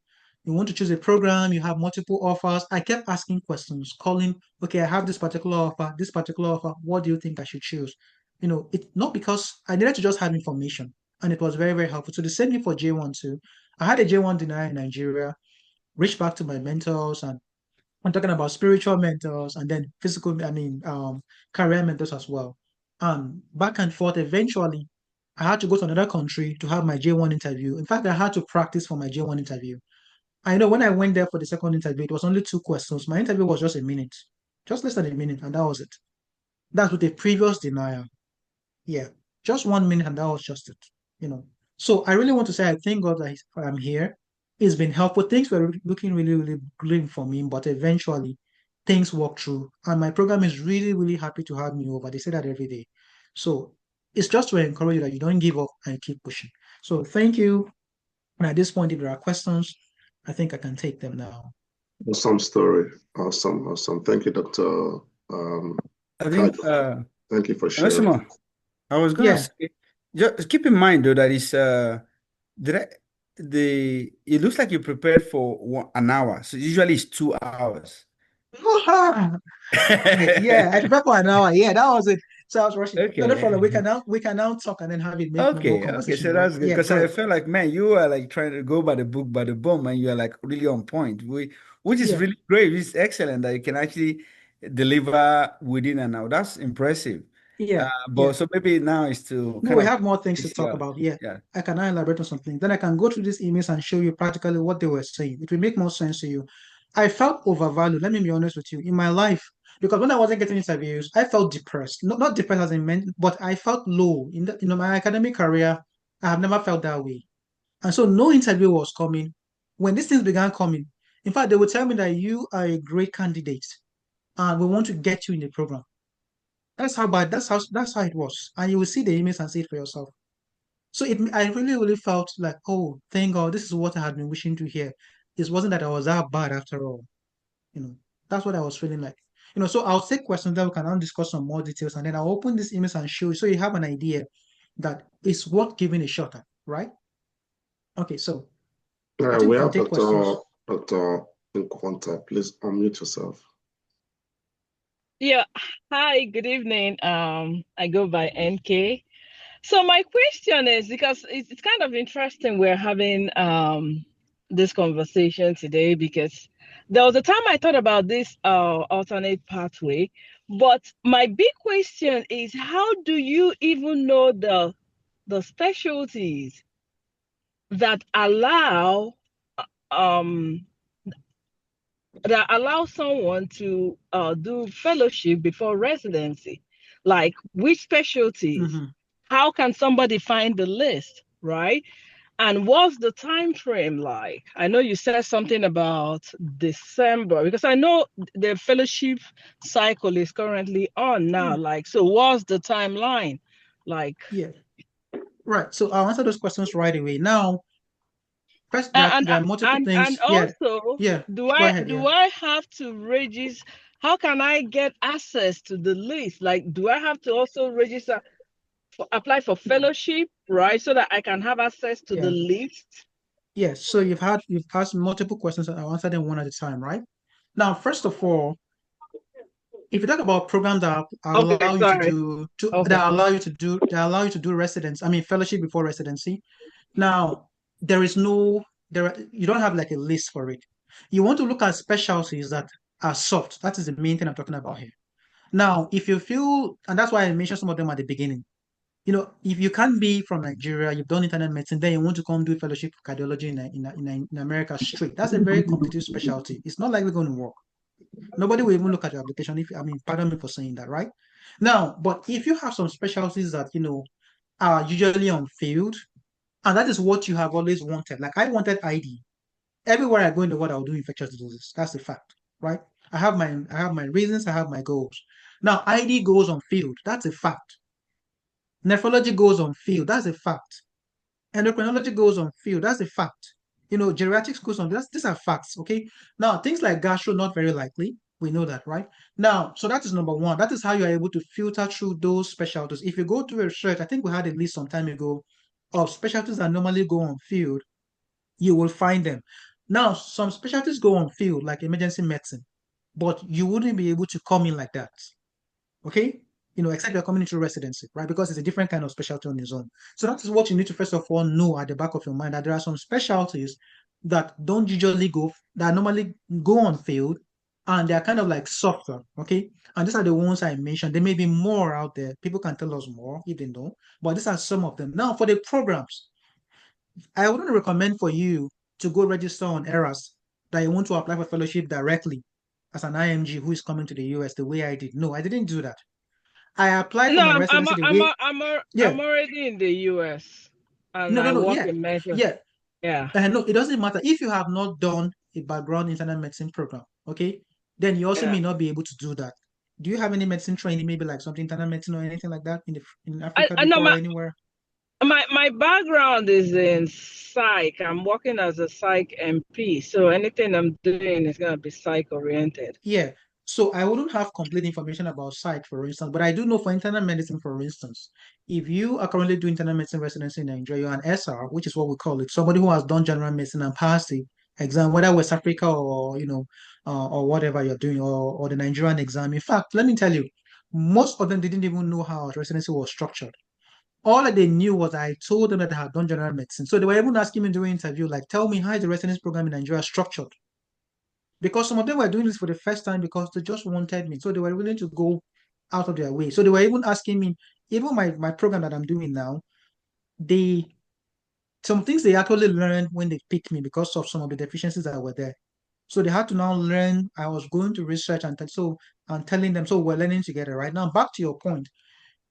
You want to choose a program, you have multiple offers. I kept asking questions, calling, okay, I have this particular offer. What do you think I should choose? It's not because I needed to just have information, and it was very, very helpful. So the same thing for J1 too. I had a J1 denier in Nigeria, reached back to my mentors, and I'm talking about spiritual mentors and then career mentors as well. Back and forth, eventually, I had to go to another country to have my J1 interview. In fact, I had to practice for my J1 interview. I know when I went there for the second interview, it was only 2 questions. My interview was just a minute, just less than a minute, and that was it. That's with a previous denial. Yeah, just 1 minute, and that was just it. You know. So I really want to say I thank God that I'm here. It's been helpful. Things were looking really, really grim for me, but eventually things worked through. And my program is really, really happy to have me over. They say that every day. So it's just to encourage you that you don't give up and keep pushing. So thank you. And at this point, if there are questions, I think I can take them now. Awesome story. Awesome, awesome. Thank you, Dr. I think, Kajo. Thank you for sharing. Osimo, I was gonna Yeah. say, just keep in mind though that it's did I, it looks like you prepared for an hour. So usually it's 2 hours. Yeah, I prepared for an hour. Yeah, that was it. So I was rushing. No, no problem. We can Okay. now we can now talk and then have it make more Okay. conversation. So But that's good yeah, because go I ahead. felt like, man, you are like trying to go by the book, by the bomb, and you are like really on point. Which is Yeah, really great. It's excellent that you can actually deliver within an hour. That's impressive. yeah, But yeah. so maybe now is to No, kind we of have more things to this talk year. about. Yeah, Yeah. I can now elaborate on something. Then I can go through these emails and show you practically what they were saying. It will make more sense to you. I felt overvalued. Let me be honest with you. In my life, because when I wasn't getting interviews, I felt depressed. Not depressed as in men, but I felt low in my academic career. I have never felt that way. And so no interview was coming. When these things began coming, in fact, they would tell me that you are a great candidate and we want to get you in the program. That's how bad, that's how it was. And you will see the emails and see it for yourself. So I really, really felt like, oh, thank God, this is what I had been wishing to hear. It wasn't that I was that bad after all. You know, that's what I was feeling like. So I'll take questions that we can now discuss some more details, and then I'll open this emails and show you so you have an idea that it's worth giving a shot at, right? Okay, so I think We we can have take questions. Dr. Nkwanta. Please unmute yourself. Yeah. Hi, good evening. I go by NK. So my question is because it's kind of interesting we're having this conversation today because there was a time I thought about this alternate pathway, but my big question is how do you even know the specialties that um allow someone to do fellowship before residency? Like which specialties? Hmm. How can somebody find the list, right? And what's the time frame like? I know you said something about December because I know the fellowship cycle is currently on now. Yeah. Like, so what's the timeline? Like, Yeah. Right. So I'll answer those questions right away. Now, first, and there are multiple and things. Yeah. also, Yeah. do Go I ahead. Yeah. do I have to register? How can I get access to the list? Like, do I have to also register apply for fellowship, right? So that I can have access to the Yeah. list? Yes. So you've asked multiple questions, and I'll answer them one at a time, right? Now, first of all, if you talk about programs that Okay, allow you to sorry. do Okay. that allow you to do residence, I mean fellowship before residency. Now, there is no you don't have like a list for it. You want to look at specialties that are soft. That is the main thing I'm talking about here. Now, if you feel, and that's why I mentioned some of them at the beginning. If you can't be from Nigeria, you've done internal medicine, then you want to come do fellowship cardiology in America straight. That's a very competitive specialty. It's not likely going to work. Nobody will even look at your application if, I mean, pardon me for saying that, right? Now, but if you have some specialties that, are usually on field, and that is what you have always wanted. Like I wanted ID. Everywhere I go in the world, I'll do infectious diseases. That's the fact, right? I have my reasons, I have my goals. Now, ID goes on field. That's a fact. Nephrology goes on field. That's a fact. Endocrinology goes on field. That's a fact. Geriatrics goes on. These are facts. Okay. Now, things like gastro, not very likely. We know that, right? Now, so that is number one. That is how you are able to filter through those specialties. If you go to a research, I think we had a list some time ago of specialties that normally go on field, you will find them. Now, some specialties go on field, like emergency medicine, but you wouldn't be able to come in like that. Okay? Except you're coming into residency, right? Because it's a different kind of specialty on its own. So that is what you need to first of all know at the back of your mind that there are some specialties that don't usually go, that normally go on field, and they're kind of like softer, okay? And these are the ones I mentioned. There may be more out there. People can tell us more if they know, but these are some of them. Now, for the programs, I wouldn't recommend for you to go register on ERAS that you want to apply for fellowship directly as an IMG who is coming to the US the way I did. No, I didn't do that. I applied for No, my residency the way, yeah, I'm already in the US and no, no, I no, work yeah, in mental. yeah. Yeah, No, it doesn't matter. If you have not done a background internal medicine program, okay, then you also yeah. may not be able to do that. Do you have any medicine training, maybe like something internal medicine or anything like that in Africa I know before or anywhere? my background is in psych. I'm working as a psych MP, so anything I'm doing is gonna be psych oriented. Yeah. So I wouldn't have complete information about psych, for instance, but I do know for internal medicine, for instance, if you are currently doing internal medicine residency in Nigeria, you're an SR, which is what we call it, somebody who has done general medicine and passed the exam, whether West Africa or or whatever you're doing, or the Nigerian exam. In fact, let me tell you, most of them didn't even know how residency was structured. All that they knew was I told them that I had done general medicine. So they were even asking me during interview, like, tell me how is the residency program in Nigeria structured? Because some of them were doing this for the first time because they just wanted me. So they were willing to go out of their way. So they were even asking me, even my program that I'm doing now, they some things they actually learned when they picked me because of some of the deficiencies that were there. So they had to now learn. I was going to research and telling them, so we're learning together right now. Back to your point,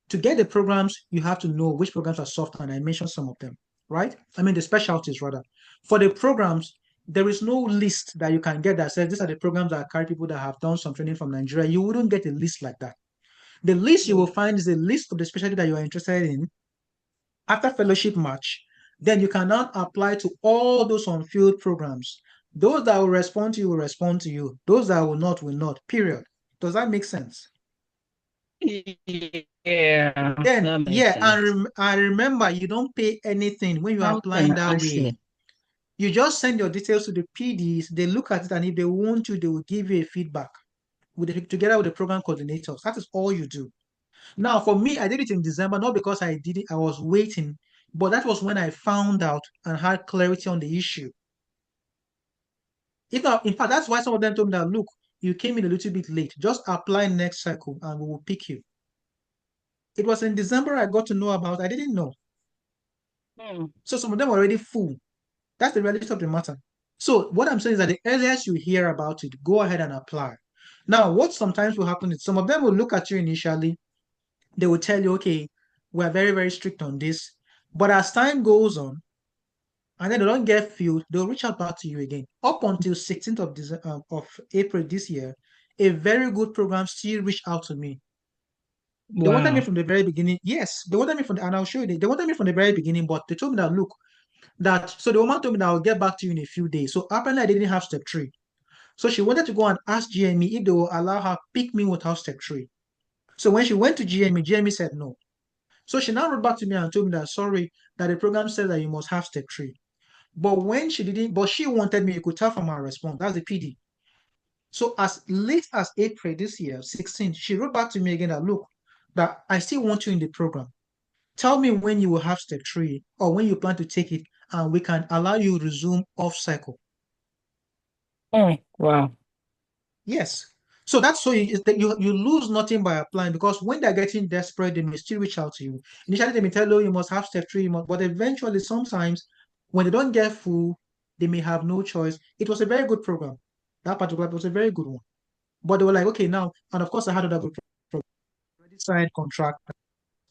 to get the programs, you have to know which programs are soft, and I mentioned some of them, right? I mean, the specialties rather. For the programs, there is no list that you can get that says these are the programs that carry people that have done some training from Nigeria. You wouldn't get a list like that. The list you will find is a list of the specialty that you are interested in after fellowship match. Then you can now apply to all those on-field programs. Those that will respond to you will respond to you. Those that will not, period. Does that make sense? Yeah, Then, that makes yeah, sense. and remember, you don't pay anything when you're applying Okay, that I way. see. You just send your details to the PDs, they look at it, and if they want you, they will give you a feedback. together with the program coordinators. That is all you do. Now, for me, I did it in December, not because I did it, I was waiting, but that was when I found out and had clarity on the issue. If not, in fact, that's why some of them told me that, look, you came in a little bit late. Just apply next cycle and we will pick you. It was in December I got to know about. I didn't know. So some of them were already full. That's the reality of the matter. So what I'm saying is that the earliest you hear about it, go ahead and apply. Now, what sometimes will happen is some of them will look at you initially. They will tell you, okay, we're very, very strict on this. But as time goes on, and then they don't get filled, they'll reach out back to you again. Up until 16th of April this year, a very good program still reached out to me. They wanted me Wow. from the very beginning. Yes, they wanted me from and I'll show you. They wanted me from the very beginning, but they told me that, look, so the woman told me that I'll get back to you in a few days. So apparently I didn't have step 3. So she wanted to go and ask GME if they will allow her pick me without step 3. So when she went to GME said no. So she now wrote back to me and told me that, sorry, that the program said that you must have step 3. But when she didn't, but she wanted me, you could tell from her response, that's the PD. So as late as April this year, 16, she wrote back to me again that, look, that I still want you in the program. Tell me when you will have step 3 or when you plan to take it, and we can allow you to resume off cycle. Wow. Yes. So that's so you lose nothing by applying, because when they're getting desperate, they may still reach out to you. Initially, they may tell you you must have step 3, but eventually, sometimes when they don't get full, they may have no choice. It was a very good program. That particular was a very good one. But they were like, okay, now, and of course, I had another good program. Already signed contract.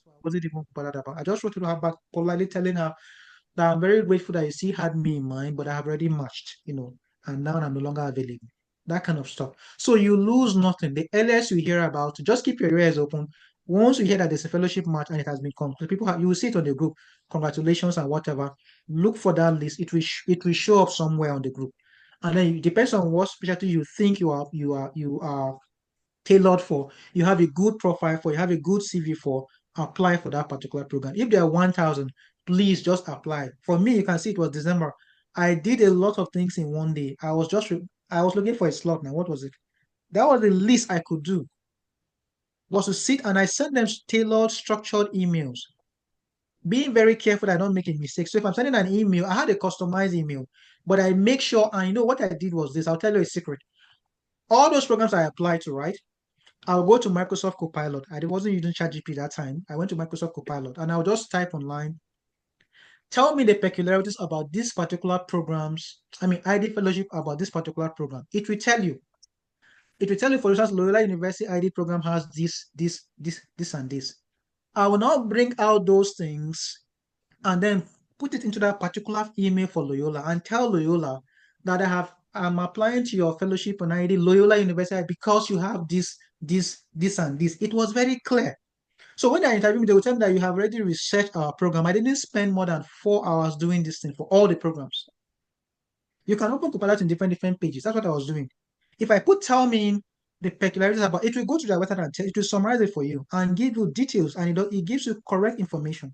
So I wasn't even bothered about. I just wrote to her back politely telling her that I'm very grateful that you still had me in mind, but I have already matched, and now I'm no longer available. That kind of stuff. So you lose nothing. The earliest you hear about it, just keep your ears open. Once you hear that there's a fellowship match and it has been complete, you will see it on the group. Congratulations and whatever. Look for that list. It will show up somewhere on the group. And then it depends on what specialty you think you are tailored for, you have a good profile for, you have a good CV for, apply for that particular program. If there are 1,000, please just apply. For me, you can see it was December. I did a lot of things in one day. I was looking for a slot now. What was it? That was the least I could do, was to sit and I sent them tailored, structured emails, being very careful that I don't make a mistake. So if I'm sending an email, I had a customized email, but I make sure, and what I did was this. I'll tell you a secret. All those programs I applied to, right? I'll go to Microsoft Copilot. I wasn't using ChatGPT that time. I went to Microsoft Copilot and I'll just type online, tell me the peculiarities about these particular programs. ID fellowship about this particular program. It will tell you. It will tell you, for instance, Loyola University ID program has this, and this. I will now bring out those things and then put it into that particular email for Loyola and tell Loyola that I'm applying to your fellowship on ID Loyola University because you have this, and this. It was very clear. So when they interviewed me, they would tell me that you have already researched our program. I didn't spend more than 4 hours doing this thing for all the programs. You can open Copilot in different pages. That's what I was doing. If I tell me the peculiarities about it, will go to their website and it will summarize it for you and give you details, and it gives you correct information.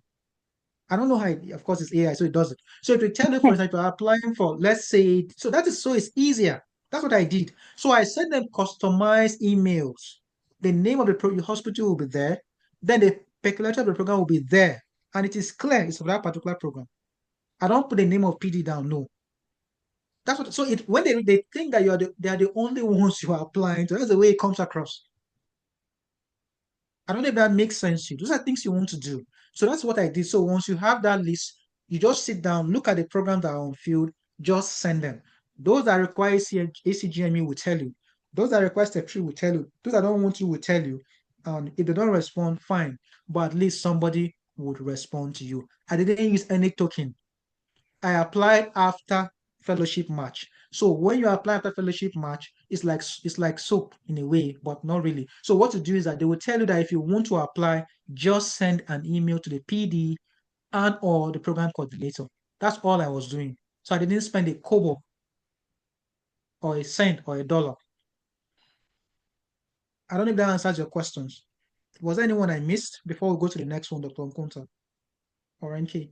I don't know how, of course, it's AI, so it does it. So it will tell you, for example, you're applying for, let's say, so it's easier. That's what I did. So I sent them customized emails. The name of the hospital will be there. Then the peculiarity of the program will be there. And it is clear it's for that particular program. I don't put the name of PD down, no. That's what, so when they think that they are the only ones you are applying to, that's the way it comes across. I don't know if that makes sense to you. Those are things you want to do. So that's what I did. So once you have that list, you just sit down, look at the programs that are on field, just send them. Those that require ACGME will tell you. Those that request a tree will tell you. Those that don't want to will tell you. And if they don't respond, fine. But at least somebody would respond to you. I didn't use any token. I applied after fellowship match. So when you apply after fellowship match, it's like soap in a way, but not really. So what to do is that they will tell you that if you want to apply, just send an email to the PD and or the program coordinator. That's all I was doing. So I didn't spend a kobo or a cent or a dollar. I don't know if that answers your questions. Was there anyone I missed before we go to the next one, Dr. Nkunta or NK?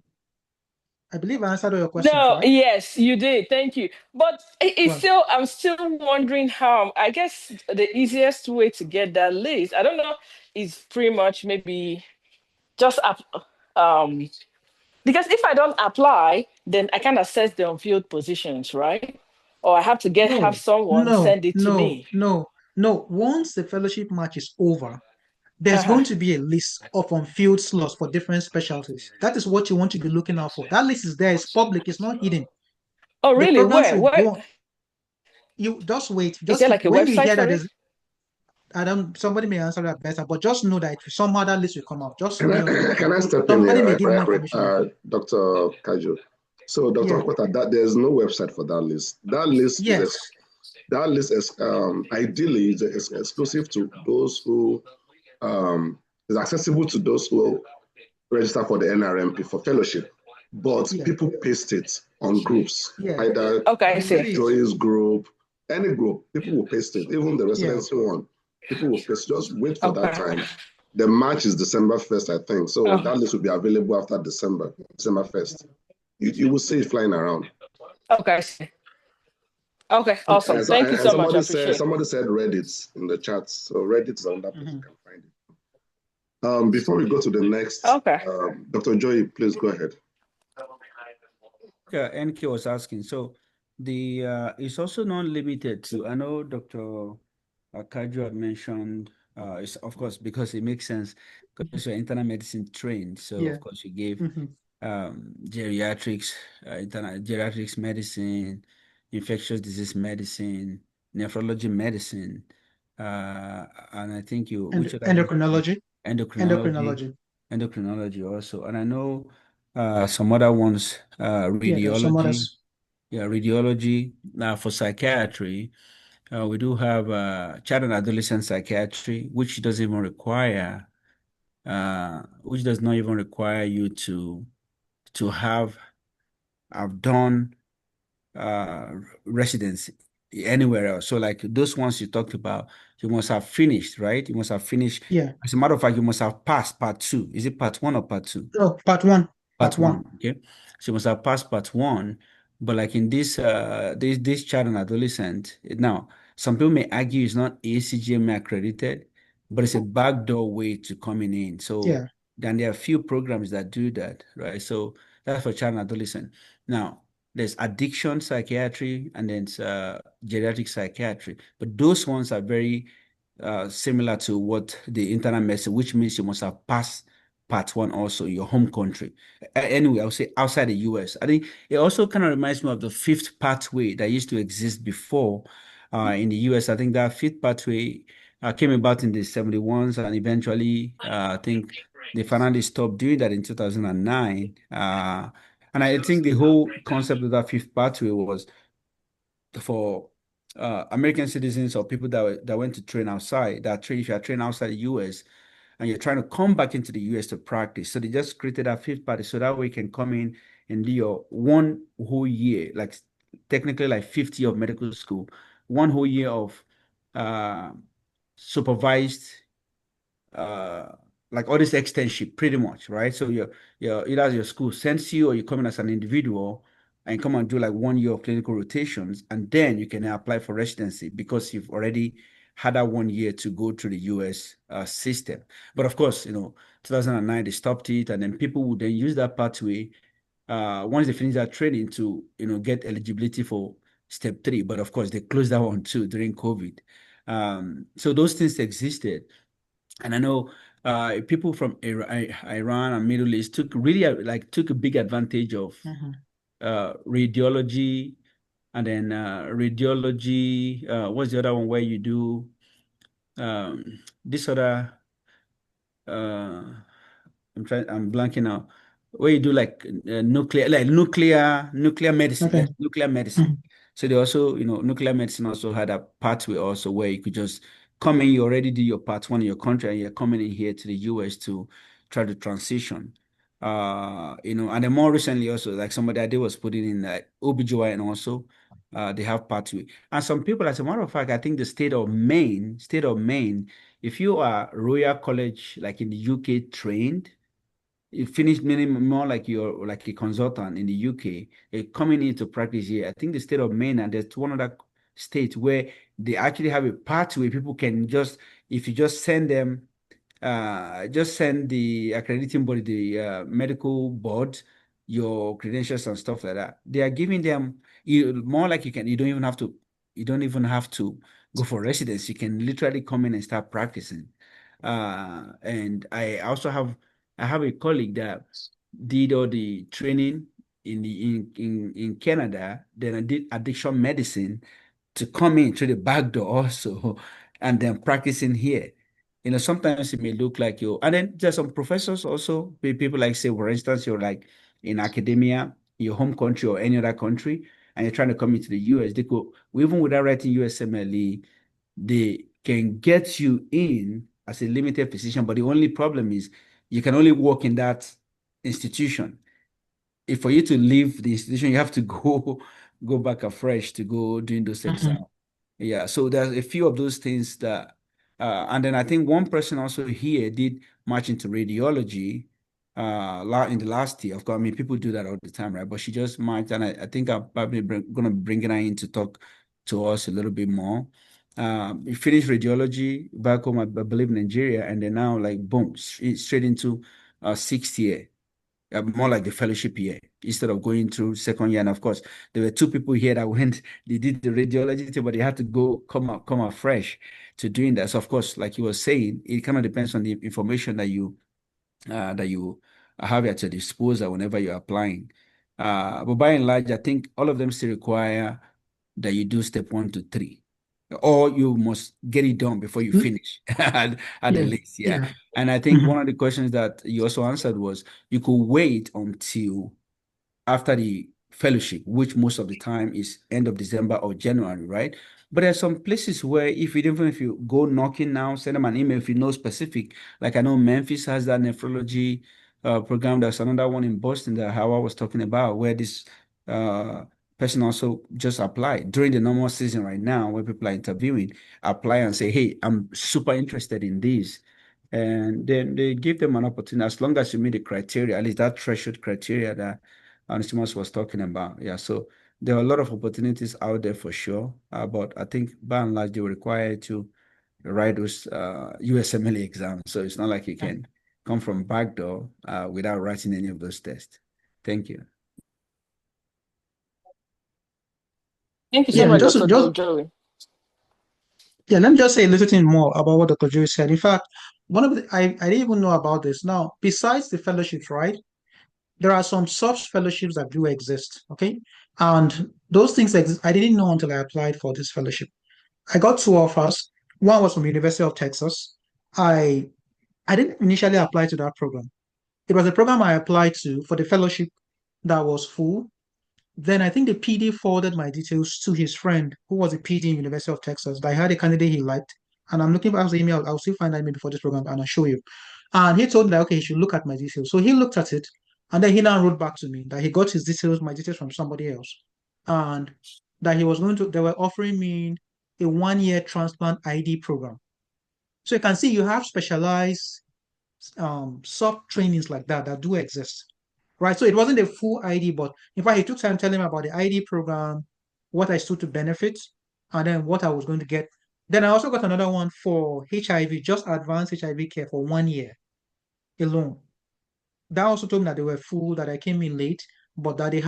I believe I answered all your questions, No, right? yes, you did. Thank you. But it's Well, still, I'm still wondering how, I guess the easiest way to get that list, I don't know, is pretty much maybe just um because if I don't apply, then I can assess the on-field positions, right? Or I have to have no, someone no, send it to no, me. no, no. Once the fellowship match is over, there's Uh-huh. going to be a list of on-field slots for different specialties. That is what you want to be looking out for. That list is there, it's public, it's not hidden. Oh, The really? programs Where? will Where go. You just wait. is Just there keep like a when you website hear that for it? there's I don't somebody may answer that better, but just know that somehow that list will come out. Just Can be I on the can lookout. I step in Somebody here, may give more right, information. Dr. Kajo? So, Dr. Yeah. Okwata, that there's no website for that list. That list is Yes. ideally is exclusive to those who is accessible to those who register for the NRMP for fellowship, but Yeah. people paste it on groups, Yeah. either Okay, I You will see. see it. Joy's group, any group, people will paste it, even the Yeah. residency one, people will paste. Just wait for that Okay. time. The match is December 1st, I think. So Oh, that list will be available after December 1st. You will see it flying around. okay, I see. Okay, awesome. And, so, Thank you and so much. I appreciate it. somebody said Reddit in the chat. So Reddit is another place you Mhm. can find it. Before we go to the next, Okay. Dr. Joy, please go ahead. Yeah, NK was asking. So the it's also not limited to. I know Dr. Kajo had mentioned. It's of course because it makes sense because you're internal medicine trained. So Yeah. of course you gave Mhm. geriatrics, internal geriatrics medicine, infectious disease medicine, nephrology medicine, and I think you And which other one? endocrinology. Endocrinology, Endocrinology. endocrinology also, and I know some other ones, Yeah, there are some radiology, others. yeah, radiology. Now for psychiatry, we do have child and adolescent psychiatry, which does not even require you to have done uh residency anywhere else. So like those ones you talked about, you must have finished, right? You must have finished. Yeah. As a matter of fact, you must have passed part two. Is it part one or part two? No, part one. Part Part one. one, okay. So you must have passed part one, but like in this child and adolescent, now some people may argue it's not ACGMA accredited, but it's a backdoor way to coming in. So Yeah. then there are a few programs that do that, right? So that's for child and adolescent. Now there's addiction psychiatry and then geriatric psychiatry, but those ones are very similar to what the internal medicine, which means you must have passed part one also in your home country. Anyway, I would say outside the US. I think it also kind of reminds me of the fifth pathway that used to exist before in the US. I think that fifth pathway came about in the 71s and eventually I think they finally stopped doing that in 2009. And I think the whole concept of that fifth pathway was for American citizens or people that went to train outside, if you are trained outside the US, and you're trying to come back into the US to practice. So they just created that fifth party so that way you can come in and do your one whole year, like technically like 50 of medical school, one whole year of uh, supervised uh like all this externship pretty much, right? So your either your school sends you or you come in as an individual and come and do like 1 year of clinical rotations, and then you can apply for residency because you've already had that 1 year to go through the US system. But of course, 2009 they stopped it, and then people would then use that pathway once they finish that training to get eligibility for step three. But of course, they closed that one too during COVID. So those things existed. And I know people from Iran and Middle East took a big advantage of Mhm. radiology, and then radiology. What's the other one where you do this other? Uh, I'm blanking out. Where you do like nuclear medicine. Okay. Yes, nuclear medicine. Mhm. So they also, nuclear medicine also had a pathway also where you could just come in, you already do your part one in your country, and you're coming in here to the US to try to transition. And then more recently also, like somebody I did was putting in like OBGYN also, they have pathway. And some people, as a matter of fact, I think the state of Maine, if you are Royal College, like in the UK trained, you finish meaning more like you're like a consultant in the UK, coming into practice here. I think the state of Maine, and there's one other state where they actually have a pathway. People can just, if you just send them, just send the accrediting body, the medical board, your credentials and stuff like that. They are giving them more like you don't even have to, go for residence. You can literally come in and start practicing. And I have a colleague that did all the training in Canada, then I did addiction medicine to come in through the back door also, and then practicing here. Sometimes it may look like and then there's some professors also, people like, say, for instance, you're like in academia, your home country or any other country, and you're trying to come into the US, they go, even without writing USMLE, they can get you in as a limited physician, but the only problem is you can only work in that institution. If for you to leave the institution, you have to go back afresh to go doing those exams. Yeah, so there's a few of those things that, and then I think one person also here did much into radiology, in the last year. Of course, I mean, people do that all the time, right? But she just marched, and I think I'm probably gonna bring her in to talk to us a little bit more. We finished radiology back home, I believe, Nigeria, and then now, like, boom, straight into 6th year. More like the fellowship year instead of going through second year. And of course, there were two people here that went, they did the radiology thing, but they had to come out fresh to doing that. So of course, like you were saying, it kind of depends on the information that you have at your disposal whenever you're applying. But by and large, I think all of them still require that you do step 1 to 3, or you must get it done before you finish at the least. Yeah. And I think one of the questions that you also answered was you could wait until after the fellowship, which most of the time is end of December or January, right? But there's some places where even if you go knocking now, send them an email if you know specific. Like I know Memphis has that nephrology program. There's another one in Boston that Howard was talking about, where this uh, person also just applied during the normal season right now, where people are interviewing, apply and say, hey, I'm super interested in this. And then they give them an opportunity as long as you meet the criteria, at least that threshold criteria that Anisimas was talking about. Yeah, so there are a lot of opportunities out there for sure. But I think by and large, they will require you to write those USMLE exams. So it's not like you can come from backdoor without writing any of those tests. Thank you. Thank you so much, just, Dr. Joey. Yeah, let me just say a little thing more about what Dr. Joey said. In fact, I didn't even know about this. Now, besides the fellowships, right? There are some soft fellowships that do exist, okay? And those things exist. I didn't know until I applied for this fellowship. I got two offers. One was from University of Texas. I didn't initially apply to that program. It was a program I applied to for the fellowship that was full. Then I think the PD forwarded my details to his friend who was a PD in University of Texas. That I had a candidate he liked. And I'm looking for the email. I'll still find that email before this program and I'll show you. And he told me that, okay, he should look at my details. So he looked at it and then he now wrote back to me that he got my details from somebody else. And that they were offering me a 1-year transplant ID program. So you can see you have specialized soft trainings like that do exist, right? So it wasn't a full ID, but in fact, he took time telling me about the ID program, what I stood to benefit, and then what I was going to get. Then I also got another one for HIV, just advanced HIV care for 1 year alone. That also told me that they were full, that I came in late, but that they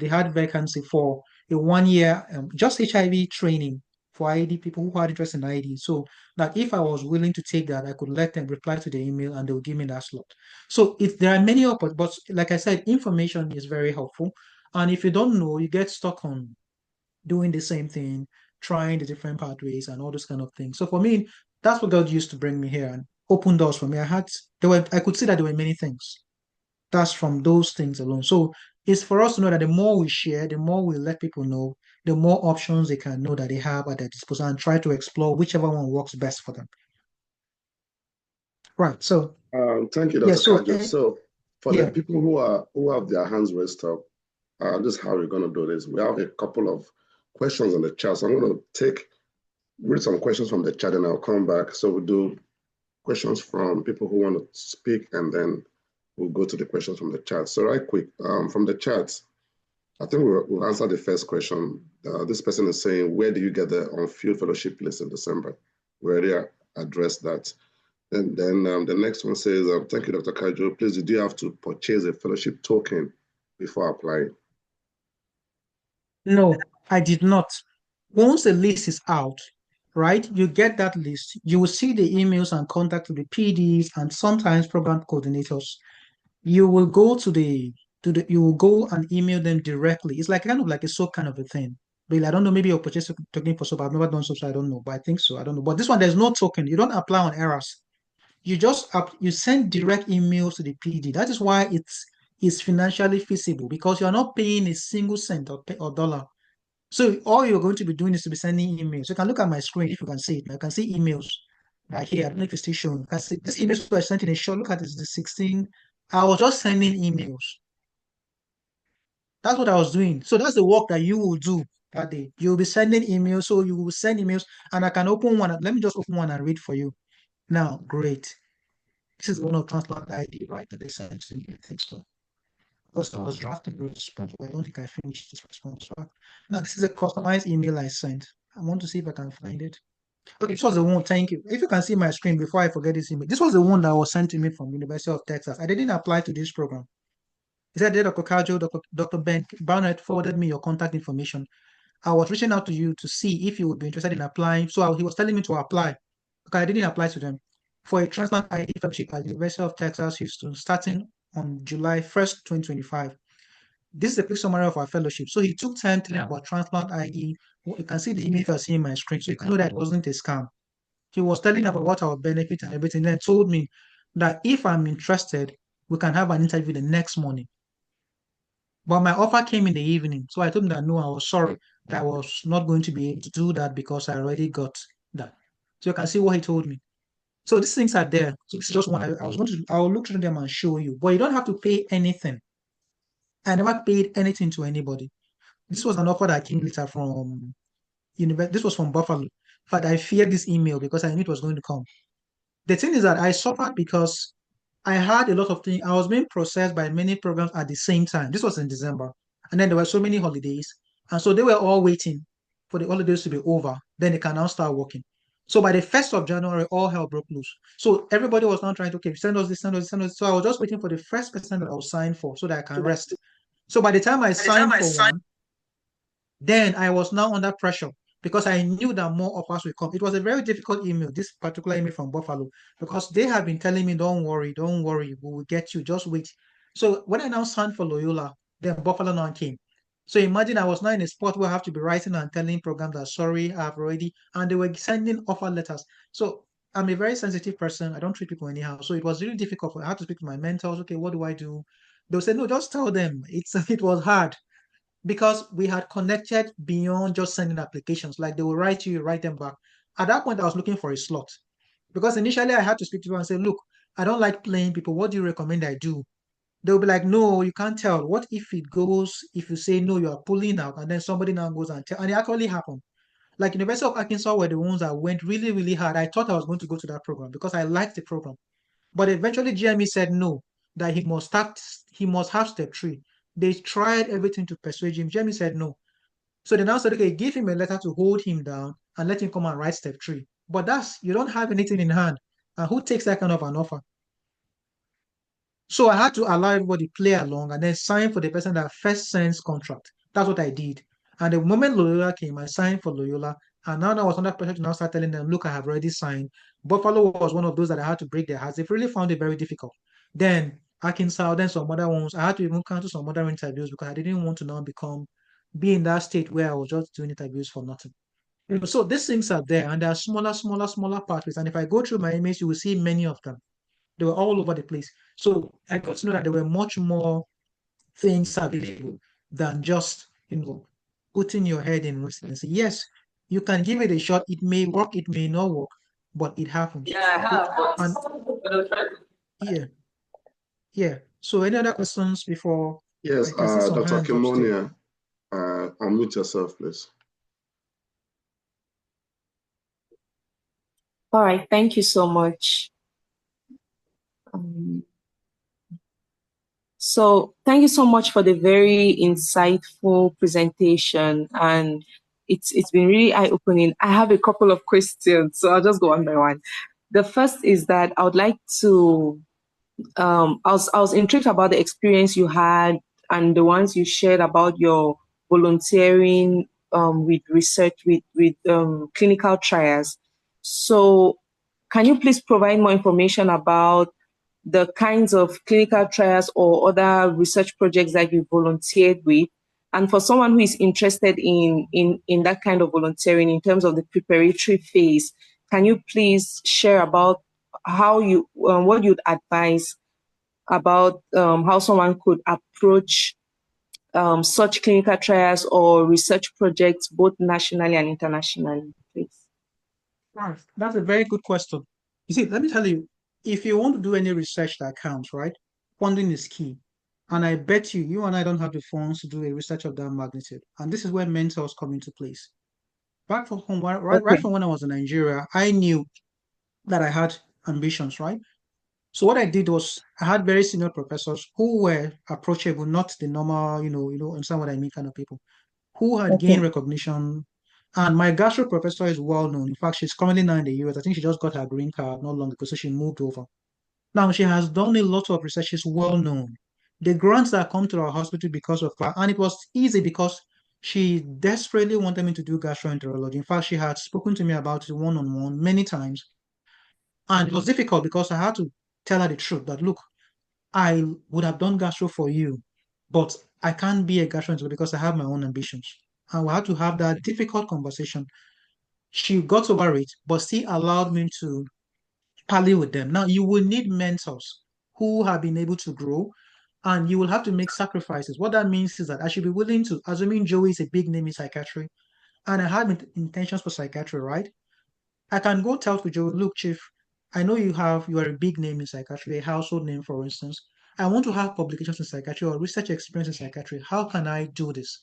had vacancy for a 1 year just HIV training for ID people who had interest in ID. So that if I was willing to take that, I could let them reply to the email and they would give me that slot. So there are many options, but like I said, information is very helpful. And if you don't know, you get stuck on doing the same thing, trying the different pathways and all those kind of things. So for me, that's what God used to bring me here and open doors for me. I could see that there were many things. That's from those things alone. So it's for us to know that the more we share, the more we let people know, the more options they can know that they have at their disposal and try to explore whichever one works best for them. Right. So thank you, Dr. yeah, so Kajo. So for the people who have their hands raised up, this is how we're going to do this. We have a couple of questions on the chat. So I'm going to read some questions from the chat and I'll come back. So we'll do questions from people who want to speak and then we'll go to the questions from the chat. So right quick, from the chat, I think we'll answer the first question. This person is saying, where do you get the on-field fellowship list in December? We already addressed that. And then the next one says, thank you, Dr. Kajo. Please, do you have to purchase a fellowship token before applying? No, I did not. Once the list is out, right, you get that list, you will see the emails and contact with the PDs and sometimes program coordinators. You will go you will go and email them directly. It's like kind of like a soap kind of a thing. Really, I don't know, maybe you're purchasing token for soap. I've never done soap, so I don't know, but I think so. I don't know. But this one, there's no token. You don't apply on errors. You just you send direct emails to the PD. That is why it's financially feasible because you're not paying a single cent or dollar. So all you're going to be doing is to be sending emails. You can look at my screen if you can see it. I can see emails right here. I don't know if it's still showing. You can see this emails were sent in a short. Look at this, the 16. I was just sending emails. That's what I was doing. So that's the work that you will do that day. You'll be sending emails. So you will send emails, and I can open one. Let me just open one and read for you. Now, great. This is one of transplant ID, right? That they sent to me. I think so. Because I was drafting the response, but I don't think I finished this response. So now this is a customized email I sent. I want to see if I can find it. Okay, this was the one. Thank you. If you can see my screen before I forget this email, this was the one that was sent to me from University of Texas. I didn't apply to this program. He said, Dr. Kajo, Dr. Ben Barnett forwarded me your contact information. I was reaching out to you to see if you would be interested in applying. So he was telling me to apply because I didn't apply to them for a transplant ID fellowship at the University of Texas, Houston, starting on July 1st, 2025. This is a quick summary of our fellowship. So he took time to learn about transplant ID. You can see the image I see in my screen, so you can know that it wasn't a scam. He was telling about what our benefit and everything, and told me that if I'm interested, we can have an interview the next morning. But my offer came in the evening. So I told him that no, I was sorry that I was not going to be able to do that because I already got that. So you can see what he told me. So these things are there. So it's just one. I will look through them and show you. But you don't have to pay anything. I never paid anything to anybody. This was an offer that came later from university. This was from Buffalo. In fact, I feared this email because I knew it was going to come. The thing is that I suffered because I had a lot of things. I was being processed by many programs at the same time. This was in December. And then there were so many holidays. And so they were all waiting for the holidays to be over. Then they can now start working. So by the 1st of January, all hell broke loose. So everybody was now trying to, okay, send us this, send us this, send us this. So I was just waiting for the first person that I will sign for so that I can rest. So by the time I signed for one, then I was now under pressure because I knew that more offers will come. It was a very difficult email, this particular email from Buffalo, because they have been telling me, don't worry, we will get you, just wait. So when I now signed for Loyola, then Buffalo now came. So imagine I was now in a spot where I have to be writing and telling programs that sorry, I've already, and they were sending offer letters. So I'm a very sensitive person. I don't treat people anyhow. So it was really difficult. I had to speak to my mentors. Okay, what do I do? They'll say, no, just tell them. It was hard because we had connected beyond just sending applications. Like they will write you write them back. At that point, I was looking for a slot because initially I had to speak to people and say, look, I don't like playing people. What do you recommend I do? They'll be like, no, you can't tell. What if it goes, if you say no, you are pulling out, and then somebody now goes and tell, and it actually happened. Like University of Arkansas were the ones that went really, really hard. I thought I was going to go to that program because I liked the program. But eventually GME said no, that he must have step three. They tried everything to persuade him. GME said no. So they now said, okay, give him a letter to hold him down and let him come and write step three. But you don't have anything in hand. And who takes that kind of an offer? So I had to allow everybody play along and then sign for the person that first signs contract. That's what I did. And the moment Loyola came, I signed for Loyola. And now I was under pressure to now start telling them, look, I have already signed. Buffalo was one of those that I had to break their hearts. They've really found it very difficult. Then Arkansas, then some other ones. I had to even cancel some other interviews because I didn't want to now be in that state where I was just doing interviews for nothing. So these things are there and there are smaller pathways. And if I go through my emails, you will see many of them. They were all over the place. So I got to know that there were much more things available than just, putting your head in residency. Yes, you can give it a shot. It may work, it may not work, but it happens. Yeah, I have. And yeah, yeah. So any other questions before? Yes, I can see some Dr. hands up still. Kimonia, unmute yourself, please. All right, thank you so much. So thank you so much for the very insightful presentation, and it's been really eye-opening. I have a couple of questions, so I'll just go one by one. The first is that I would like to I was intrigued about the experience you had and the ones you shared about your volunteering with research with clinical trials. So can you please provide more information about the kinds of clinical trials or other research projects that you volunteered with? And for someone who is interested in that kind of volunteering in terms of the preparatory phase, can you please share about how you what you'd advise about how someone could approach such clinical trials or research projects both nationally and internationally, please? Right. That's a very good question. You see, let me tell you, if you want to do any research that counts, right, funding is key. And I bet you and I don't have the funds to do a research of that magnitude. And this is where mentors come into place. Back from home, right Okay. from when I was in Nigeria, I knew that I had ambitions, right? So what I did was I had very senior professors who were approachable, not the normal, understand what I mean kind of people, who had Okay. gained recognition. And my gastro professor is well known. In fact, she's currently now in the US. I think she just got her green card not long ago, so she moved over. Now she has done a lot of research. She's well known. The grants that come to our hospital because of her, and it was easy because she desperately wanted me to do gastroenterology. In fact, she had spoken to me about it one-on-one many times. And it was difficult because I had to tell her the truth that, look, I would have done gastro for you, but I can't be a gastroenterologist because I have my own ambitions. And we had to have that difficult conversation. She got over it, but still allowed me to parley with them. Now, you will need mentors who have been able to grow, and you will have to make sacrifices. What that means is that I should be willing to, assuming Joey is a big name in psychiatry, and I have intentions for psychiatry, right? I can go tell to Joe, look, Chief, I know you are a big name in psychiatry, a household name, for instance. I want to have publications in psychiatry or research experience in psychiatry. How can I do this?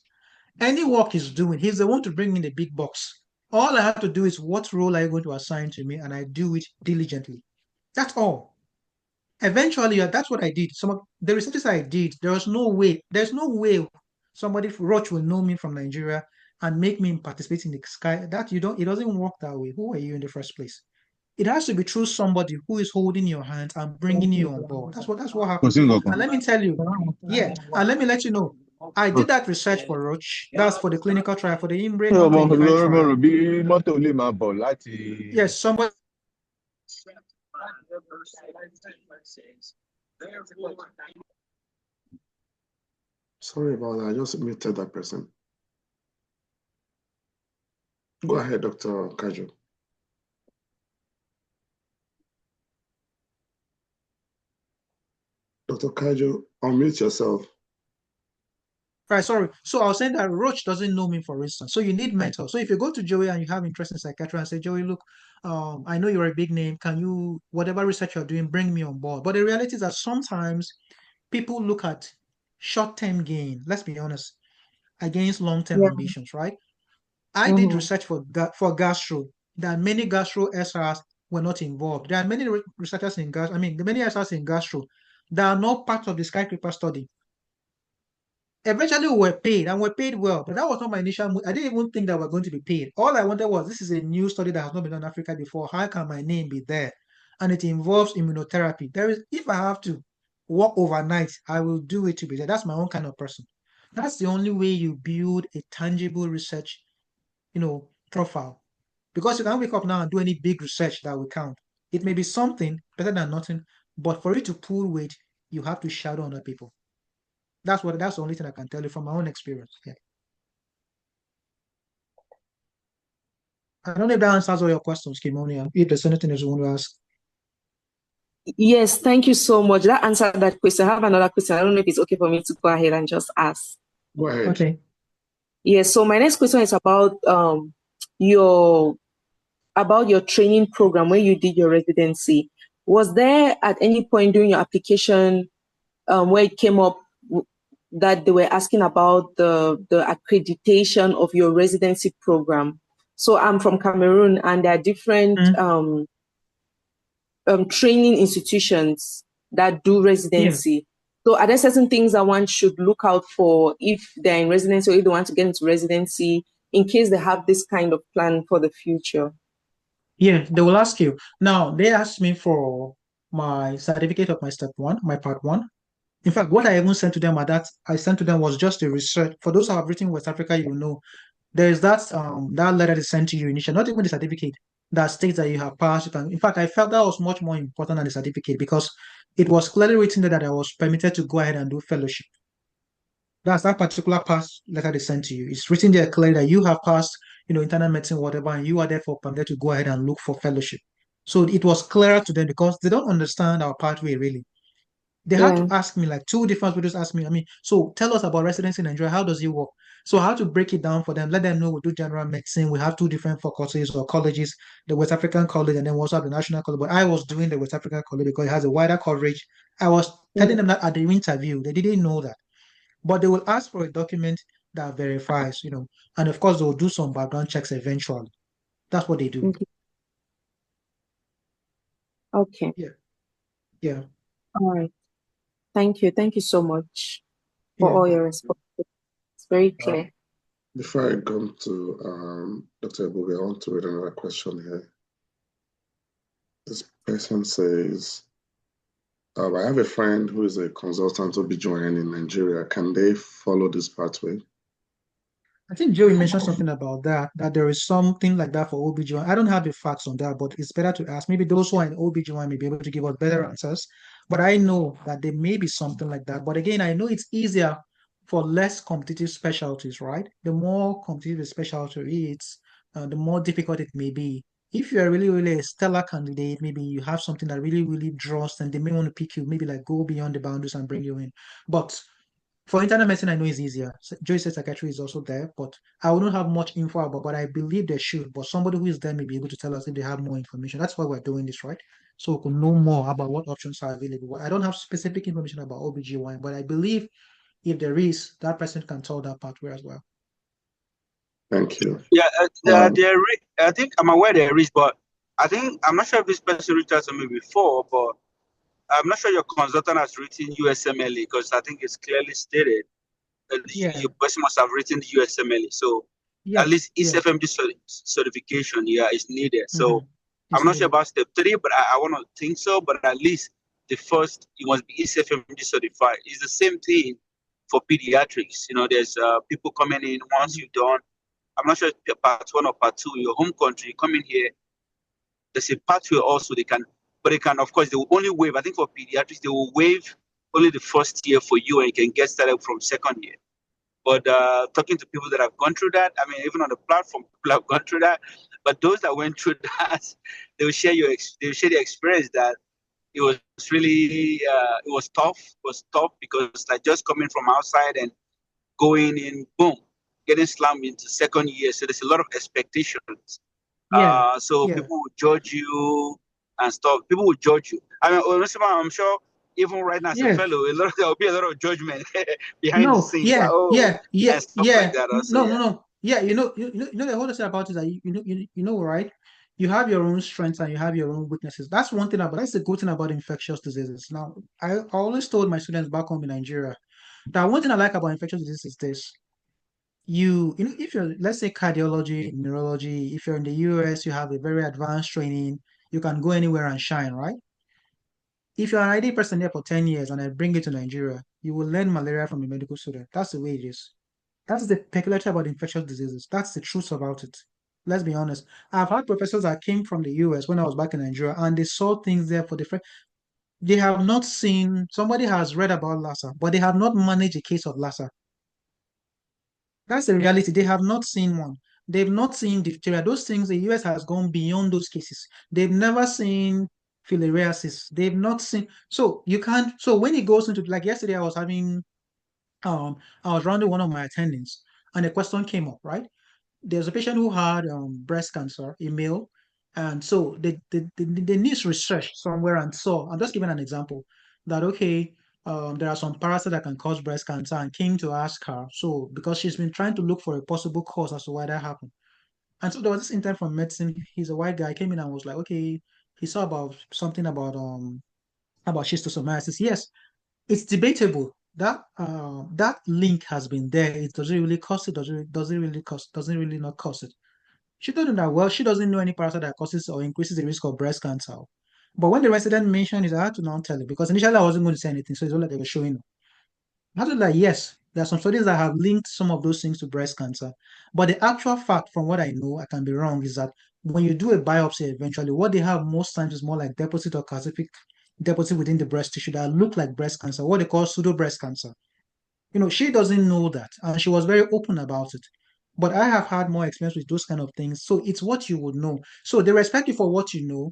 Any work he's doing, he's the one to bring in the big box. All I have to do is what role are you going to assign to me, and I do it diligently. That's all. Eventually, that's what I did. Some of the researches I did, there's no way somebody from Roche will know me from Nigeria and make me participate in the sky. It doesn't work that way. Who are you in the first place? It has to be through somebody who is holding your hands and bringing you on board. That's what happened. And let me tell you, yeah, and let me let you know, I did that research for Roche. That's for the clinical trial for the IMG 125 trial. Yes, somebody. Sorry about that. I just muted that person. Go ahead, Dr. Kajo. Dr. Kajo, unmute yourself. Right, sorry. So I was saying that Roche doesn't know me, for instance. So you need mentors. So if you go to Joey and you have interest in psychiatry and say, Joey, look, I know you're a big name. Can you, whatever research you're doing, bring me on board? But the reality is that sometimes people look at short-term gain, let's be honest, against long-term Yeah. ambitions, right? I did research for gastro. There are many gastro SRs were not involved. There are many researchers in gastro, the many SRs in gastro that are not part of the skyscraper study. Eventually, we were paid and we're paid well, but that was not my initial I didn't even think that we're going to be paid. All I wanted was this is a new study that has not been done in Africa before. How can my name be there? And it involves immunotherapy. If I have to work overnight, I will do it to be there. That's my own kind of person. That's the only way you build a tangible research, profile. Because you can wake up now and do any big research that will count. It may be something better than nothing, but for it to pull weight, you have to shadow other people. That's the only thing I can tell you from my own experience. Yeah. I don't know if that answers all your questions, Kimonia. If there's anything else you want to ask. Yes, thank you so much. That answered that question. I have another question. I don't know if it's okay for me to go ahead and just ask. Go ahead. Okay. Yes, so my next question is about your training program when you did your residency. Was there at any point during your application where it came up that they were asking about the accreditation of your residency program? So I'm from Cameroon, and there are different training institutions that do residency. So are there certain things that one should look out for if they're in residency or if they want to get into residency in case they have this kind of plan for the future? Yeah, they will ask you. Now, they asked me for my certificate of my step one, my part one. In fact, what I even sent to them at that I sent to them was just a research. For those who have written West Africa, you know, there is that letter they sent to you initially, not even the certificate that states that you have passed. In fact, I felt that was much more important than the certificate because it was clearly written there that I was permitted to go ahead and do fellowship. That's that particular pass letter they sent to you. It's written there clearly that you have passed, internal medicine, whatever, and you are therefore permitted to go ahead and look for fellowship. So it was clearer to them because they don't understand our pathway really. They had to Yeah. ask me like two different videos ask me, so tell us about residency in Nigeria. How does it work? So I had to break it down for them, let them know we do general medicine. We have two different faculties or colleges, the West African College and then we also have the National College. But I was doing the West African College because it has a wider coverage. I was telling them that at the interview. They didn't know that. But they will ask for a document that verifies, and of course they'll do some background checks eventually. That's what they do. Okay. Okay. Yeah. Yeah. All right. Thank you. Thank you so much for Yeah. all your responses. It's very Uh, clear. Before I come to Dr. Ebube, I want to read another question here. This person says, I have a friend who is a consultant OB/GYN in Nigeria. Can they follow this pathway? I think Joey mentioned something about that there is something like that for OBGYN. I don't have the facts on that, but it's better to ask. Maybe those who are in OBGYN may be able to give us better answers. But I know that there may be something like that. But again, I know it's easier for less competitive specialties, right? The more competitive the specialty is, the more difficult it may be. If you're really, really a stellar candidate, maybe you have something that really, really draws, and they may want to pick you, maybe like go beyond the boundaries and bring you in. But for internal medicine, I know it's easier. Joy said psychiatry is also there, but I wouldn't have much info about, but I believe they should. But somebody who is there may be able to tell us if they have more information. That's why we're doing this, right? So we can know more about what options are available. I don't have specific information about OBGYN, but I believe if there is, that person can tell that pathway as well. Thank you. Yeah, I think I'm aware there is, but I think I'm not sure if this person reached out to me before, but I'm not sure your consultant has written USMLE because I think it's clearly stated that Yeah, your person must have written the USMLE. So at yeah, least yeah. ECFMD certification, yeah, is needed. So It's I'm not sure needed. about step 3, but I want to think so. But at least the first, you must be ECFMD certified. It's the same thing for pediatrics. There's people coming in once you're done. I'm not sure if part 1 or part 2 in your home country, coming here, there's a pathway also but they can, of course, they will only waive, I think for pediatrics, they will waive only the first year for you and you can get started from second year. But talking to people that have gone through that, I mean, even on the platform, people have gone through that. But those that went through that, they will share the experience that it was really, it was tough. It was tough because like just coming from outside and going in, boom, getting slammed into second year. So there's a lot of expectations. Yeah, So yeah, people will judge you and stuff. People will judge you. I mean, honestly, I'm sure even right now as a yeah. fellow, there will be a lot of judgment behind the No, scenes that, yeah, yeah, yeah, and stuff like yeah. that also, No, no, yeah. no. Yeah, the whole thing about it is that right? You have your own strengths and you have your own weaknesses. That's one thing about that's the good thing about infectious diseases. Now, I always told my students back home in Nigeria that one thing I like about infectious diseases is this. If you're, let's say, cardiology, neurology, if you're in the US, you have a very advanced training, you can go anywhere and shine, right? If you're an ID person there for 10 years and I bring you to Nigeria, you will learn malaria from a medical student. That's the way it is. That's the peculiarity about infectious diseases. That's the truth about it. Let's be honest. I've had professors that came from the US when I was back in Nigeria and they saw things there for the first. They have not seen, somebody has read about Lassa, but they have not managed a case of Lassa. That's the reality. They have not seen one. They've not seen diphtheria. Those things, the US has gone beyond those cases. They've never seen filariasis. They've not seen. So you can't. So when it goes into, like yesterday, I was rounding one of my attendings, and a question came up. Right, there's a patient who had breast cancer, a male, and so they need research somewhere and saw. I'm just giving an example that okay, there are some parasites that can cause breast cancer, and came to ask her. So because she's been trying to look for a possible cause as to why that happened, and so there was this intern from medicine. He's a white guy. Came in and was like, okay, he saw about something about schistosomiasis. Yes, It's debatable. That link has been there. It doesn't really cost it. Doesn't really not cost it. She told him that, well, she doesn't know any parasite that causes or increases the risk of breast cancer. But when the resident mentioned it, I had to now tell it because initially I wasn't going to say anything. So it's all like they were showing. I had to like, yes, there are some studies that have linked some of those things to breast cancer. But the actual fact, from what I know, I can be wrong, is that when you do a biopsy eventually, what they have most times is more like deposit or calcific deposit within the breast tissue that look like breast cancer, what they call pseudo breast cancer. She doesn't know that, and she was very open about it. But I have had more experience with those kind of things, so it's what you would know. So they respect you for what you know,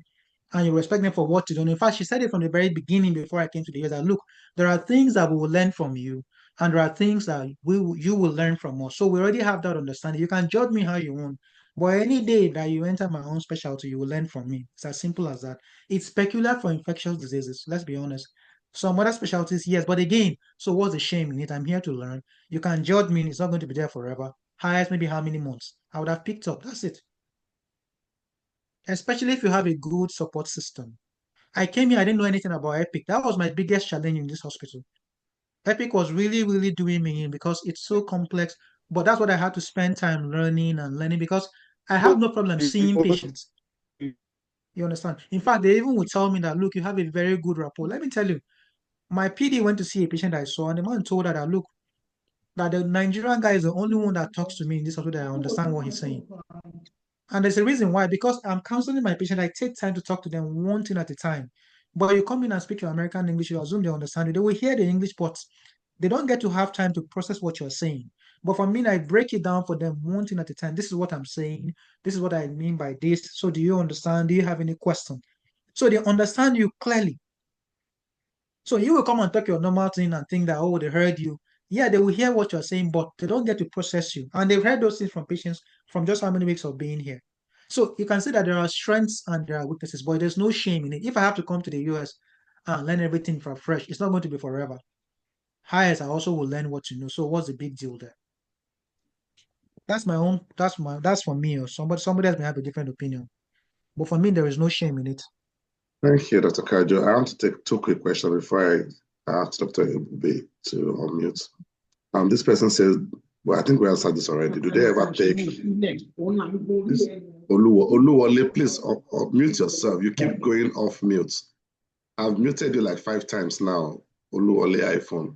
and you respect them for what you don't know. In fact, she said it from the very beginning before I came to the US that look, there are things that we will learn from you, and there are things that you will learn from us. So we already have that understanding. You can judge me how you want, but any day that you enter my own specialty, you will learn from me. It's as simple as that. It's peculiar for infectious diseases. Let's be honest. Some other specialties, yes, but again, so what's the shame in it? I'm here to learn. You can judge me, it's not going to be there forever. Highest maybe how many months? I would have picked up. That's it. Especially if you have a good support system. I came here, I didn't know anything about Epic. That was my biggest challenge in this hospital. Epic was really, really doing me in because it's so complex. But that's what I had to spend time learning and learning because I have no problem seeing patients. You understand? In fact, they even would tell me that, look, you have a very good rapport. Let me tell you, my PD went to see a patient I saw, and the man told her that, look, that the Nigerian guy is the only one that talks to me in this hospital that I understand what he's saying. And there's a reason why, because I'm counseling my patient, I take time to talk to them one thing at a time. But you come in and speak your American English, you assume they understand it. They will hear the English, but they don't get to have time to process what you're saying. But for me, I break it down for them one thing at a time. This is what I'm saying. This is what I mean by this. So do you understand? Do you have any question? So they understand you clearly. So you will come and talk your normal thing and think that, oh, they heard you. Yeah, they will hear what you're saying, but they don't get to process you. And they've heard those things from patients from just how many weeks of being here. So you can see that there are strengths and there are weaknesses, but there's no shame in it. If I have to come to the US and learn everything from fresh, it's not going to be forever. Highest, I also will learn what you know. So what's the big deal there? That's my own, that's for me, or somebody else may have a different opinion. But for me, there is no shame in it. Thank you, Dr. Kajo. I want to take two quick questions before I ask Dr. Ibube to unmute. This person says, well, I think we answered this already. Do they ever take this? Oluwole, please mute yourself. You keep going off mute. I've muted you like 5 times now, Oluwole iPhone.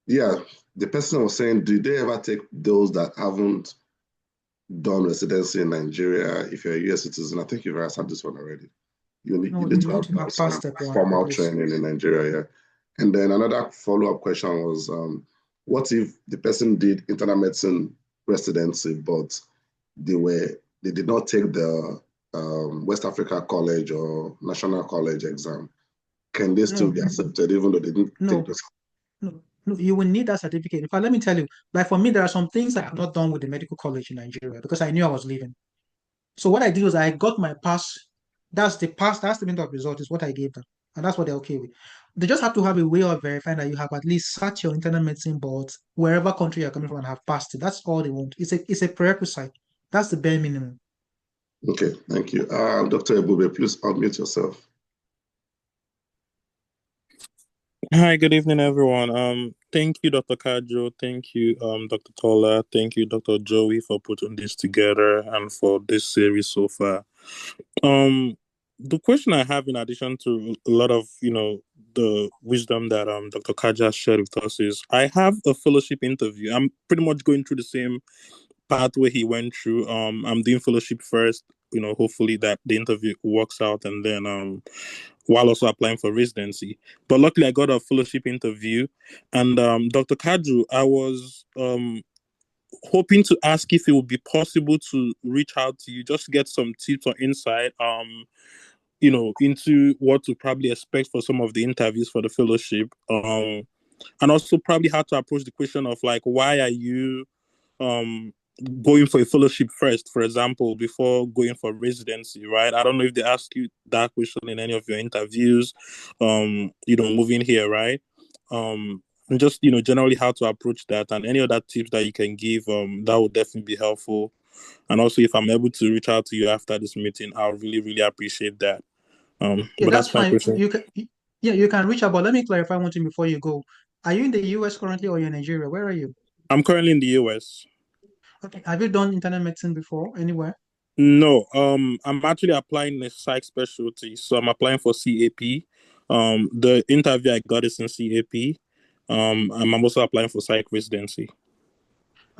Yeah, the person was saying, do they ever take those that haven't done residency in Nigeria? If you're a US citizen, I think you've answered this one already. You need to have some formal training in Nigeria, yeah. And then another follow-up question was, what if the person did internal medicine residency, but they did not take the West Africa College or National College exam? Can they still be accepted even though they didn't take this? No, you will need that certificate. In fact, let me tell you, like for me, there are some things I have not done with the medical college in Nigeria because I knew I was leaving. So what I did was I got my pass. That's the statement of result is what I gave them. And that's what they're okay with. They just have to have a way of verifying that you have at least sat your internal medicine boards wherever country you're coming from and have passed it. That's all they want. It's a prerequisite. That's the bare minimum. Okay, thank you. Dr. Ibube, please unmute yourself. Hi, good evening, everyone. Thank you, Dr. Kajo. Thank you, Dr. Tola. Thank you, Dr. Joey, for putting this together and for this series so far. The question I have, in addition to a lot of the wisdom that Dr. Kaja shared with us, is I have a fellowship interview. I'm pretty much going through the same pathway he went through. I'm doing fellowship first. Hopefully that the interview works out, and then while also applying for residency. But luckily, I got a fellowship interview, and Dr. Kaju, I was hoping to ask if it would be possible to reach out to you, just get some tips or insight, into what to probably expect for some of the interviews for the fellowship, and also probably how to approach the question of like, why are you going for a fellowship first, for example, before going for residency, right? I don't know if they ask you that question in any of your interviews, moving here, right? And just, generally how to approach that, and any other tips that you can give, that would definitely be helpful. And also, if I'm able to reach out to you after this meeting, I'll really, really appreciate that. Yeah, But that's that's my fine. question. You can reach out, but let me clarify one thing before you go. Are you in the US currently or you're in Nigeria? Where are you? I'm currently in the US. Okay. Have you done internal medicine before anywhere? No, I'm actually applying a psych specialty, so I'm applying for CAP. The interview I got is in CAP. I'm also applying for psych residency.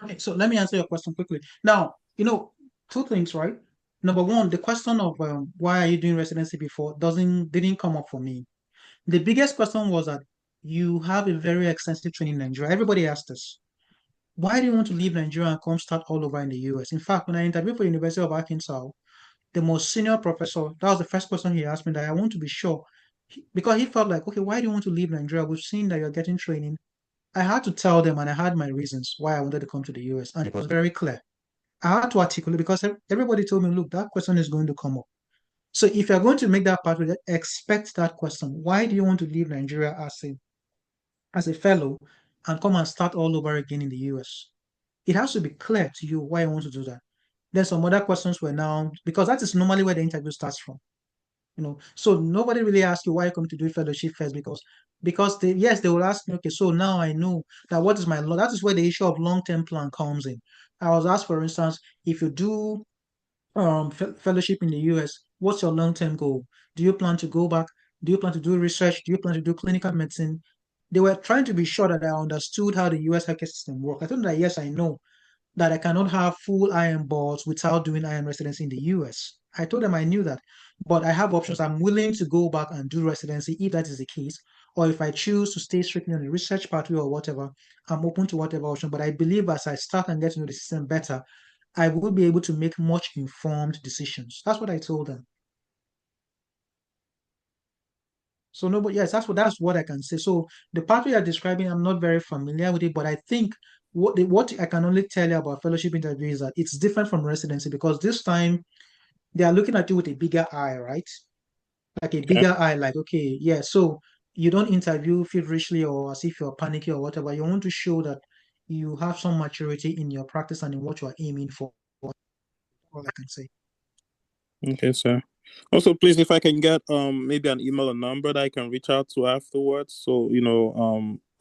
Okay, so let me answer your question quickly. Now, two things, right? Number one, the question of why are you doing residency before didn't come up for me. The biggest question was that you have a very extensive training in Nigeria. Everybody asked us, why do you want to leave Nigeria and come start all over in the US? In fact, when I interviewed for University of Arkansas, the most senior professor, that was the first question he asked me, that I want to be sure. Because he felt like, okay, why do you want to leave Nigeria? We've seen that you're getting training. I had to tell them, and I had my reasons why I wanted to come to the US, and it was very clear. I had to articulate because everybody told me, look, that question is going to come up. So if you're going to make that pathway, expect that question. Why do you want to leave Nigeria as a fellow and come and start all over again in the US? It has to be clear to you why you want to do that. Then some other questions were now, because that is normally where the interview starts from. So nobody really asks you why you come to do fellowship first, because they will ask me, okay, so now I know that what is my law. That is where the issue of long-term plan comes in. I was asked, for instance, if you do fellowship in the US, what's your long-term goal? Do you plan to go back? Do you plan to do research? Do you plan to do clinical medicine? They were trying to be sure that I understood how the US healthcare system works. I told them that yes, I know that I cannot have full IM boards without doing IM residency in the US. I told them I knew that, but I have options. I'm willing to go back and do residency if that is the case, or if I choose to stay strictly on the research pathway or whatever, I'm open to whatever option. But I believe as I start and get to know the system better, I will be able to make much informed decisions. That's what I told them. So no, but yes, that's what I can say. So the pathway you're describing, I'm not very familiar with it, but I think what I can only tell you about fellowship interview is that it's different from residency because this time they are looking at you with a bigger eye, right? Like a Yeah. bigger eye, like okay, yeah. So you don't interview feverishly or as if you're panicking or whatever. You want to show that you have some maturity in your practice and in what you are aiming for. All I can say. Okay, sir. Also, please, if I can get maybe an email or number that I can reach out to afterwards, so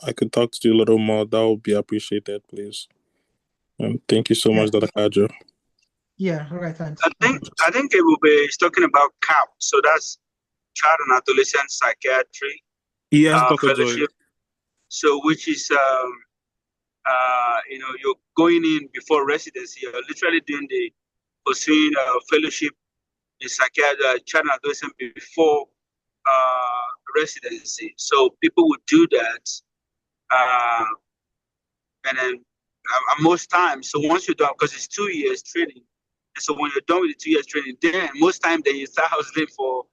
I could talk to you a little more. That would be appreciated, please. Thank you so Yeah, much, Dr. Kajo. yeah. All right, thanks. I think Ebube is talking about CAP. So that's Child and Adolescent Psychiatry Yes, Dr. Joy. Fellowship. So which is you're going in before residency. You're literally doing the pursuing fellowship in psychiatry, child and adolescent before residency. So people would do that, and then most times, so once you're done, because it's 2 years training, and so when you're done with the 2 years training, then most time then you start hustling for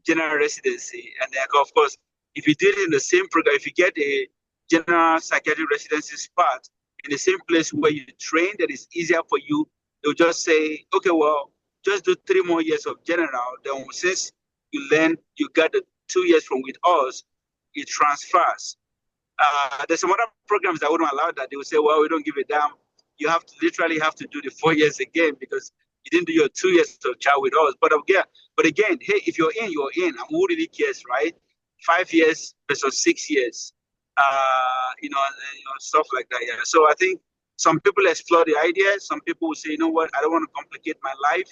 general residency, and then of course, if you did it in the same program, if you get a general psychiatric residency spot in the same place where you train, that is easier for you. They'll just say, okay, well, just do 3 more years of general. Then since you got the 2 years from with us, it transfers. There's some other programs that wouldn't allow that. They would say, well, we don't give a damn. You literally have to do the 4 years again because you didn't do your 2 years of child with us. But again, hey, if you're in, you're in. And who really cares, right? 5 years versus 6 years, stuff like that. Yeah. So I think some people explore the idea. Some people will say, you know what, I don't want to complicate my life.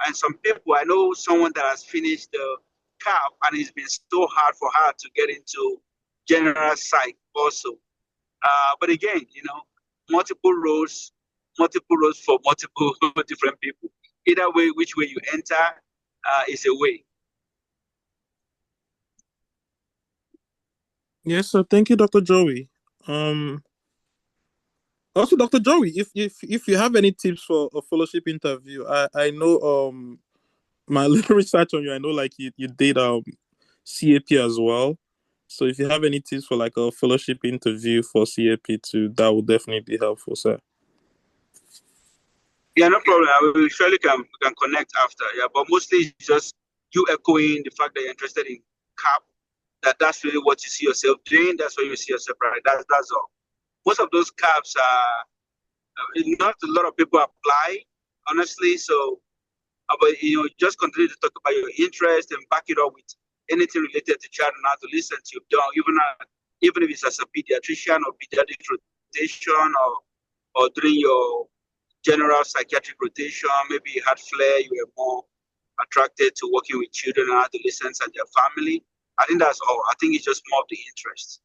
And some people, I know someone that has finished the CAP and it's been so hard for her to get into general psych also. But again, multiple roles for multiple different people. Either way, which way you enter is a way. Yes, so thank you, Dr. Joey. Also, Dr. Joey, if you have any tips for a fellowship interview, I know my little research on you, I know like you did CAP as well. So if you have any tips for like a fellowship interview for CAP too, that would definitely be helpful, sir. Yeah, no problem. We surely can connect after. Yeah, but mostly it's just you echoing the fact that you're interested in CAP. That's really what you see yourself doing. That's what you see yourself, right? That's all. Most of those CAPs are not a lot of people apply, honestly. So but just continue to talk about your interest and back it up with anything related to child and adolescents you've done, even if it's as a pediatrician or pediatric rotation or during your general psychiatric rotation. Maybe you had flair, you were more attracted to working with children and adolescents and their family. I think that's all. I think it's just more of the interest.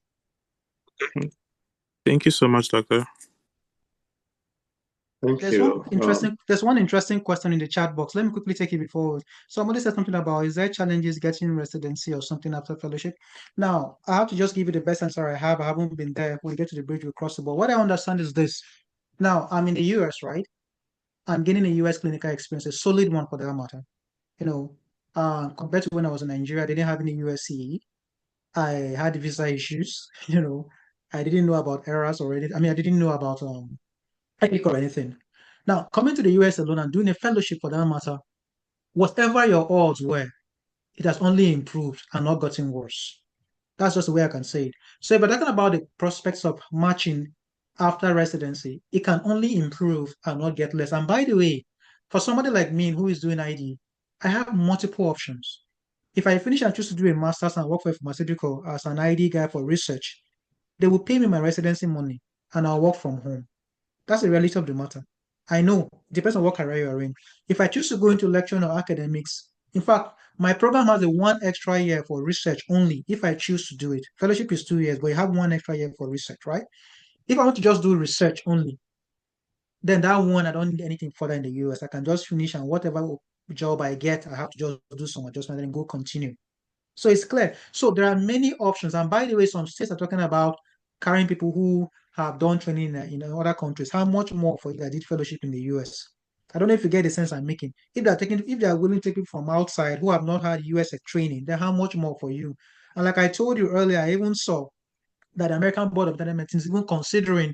Okay. Thank you so much, Doctor. Thank There's you. one interesting question in the chat box. Let me quickly take it before somebody said something about, is there challenges getting residency or something after fellowship? Now, I have to just give you the best answer I have. I haven't been there. When we get to the bridge, we cross the board. What I understand is this. Now, I'm in the US, right? I'm getting a US clinical experience, a solid one for that matter. Compared to when I was in Nigeria, I didn't have any USCE. I had visa issues. I didn't know about errors or anything. I mean, I didn't know about ethic or anything. Now, coming to the US alone and doing a fellowship for that matter, whatever your odds were, it has only improved and not gotten worse. That's just the way I can say it. So if we're talking about the prospects of matching after residency, it can only improve and not get less. And by the way, for somebody like me who is doing ID, I have multiple options. If I finish and choose to do a master's and work for a pharmaceutical as an ID guy for research, they will pay me my residency money and I'll work from home. That's the reality of the matter. I know, depends on what career you're in. If I choose to go into lecturing or academics, in fact, my program has a 1 extra year for research only if I choose to do it. Fellowship is 2 years, but you have 1 extra year for research, right? If I want to just do research only, then that one, I don't need anything further in the US. I can just finish and whatever job I get, I have to just do some adjustment and then go continue. So it's clear. So there are many options. And by the way, some states are talking about carrying people who have done training in other countries. How much more for if they did fellowship in the US? I don't know if you get the sense I'm making. If they are willing to take people from outside who have not had US training, then how much more for you? And like I told you earlier, I even saw that the American Board of Internal Medicine is even considering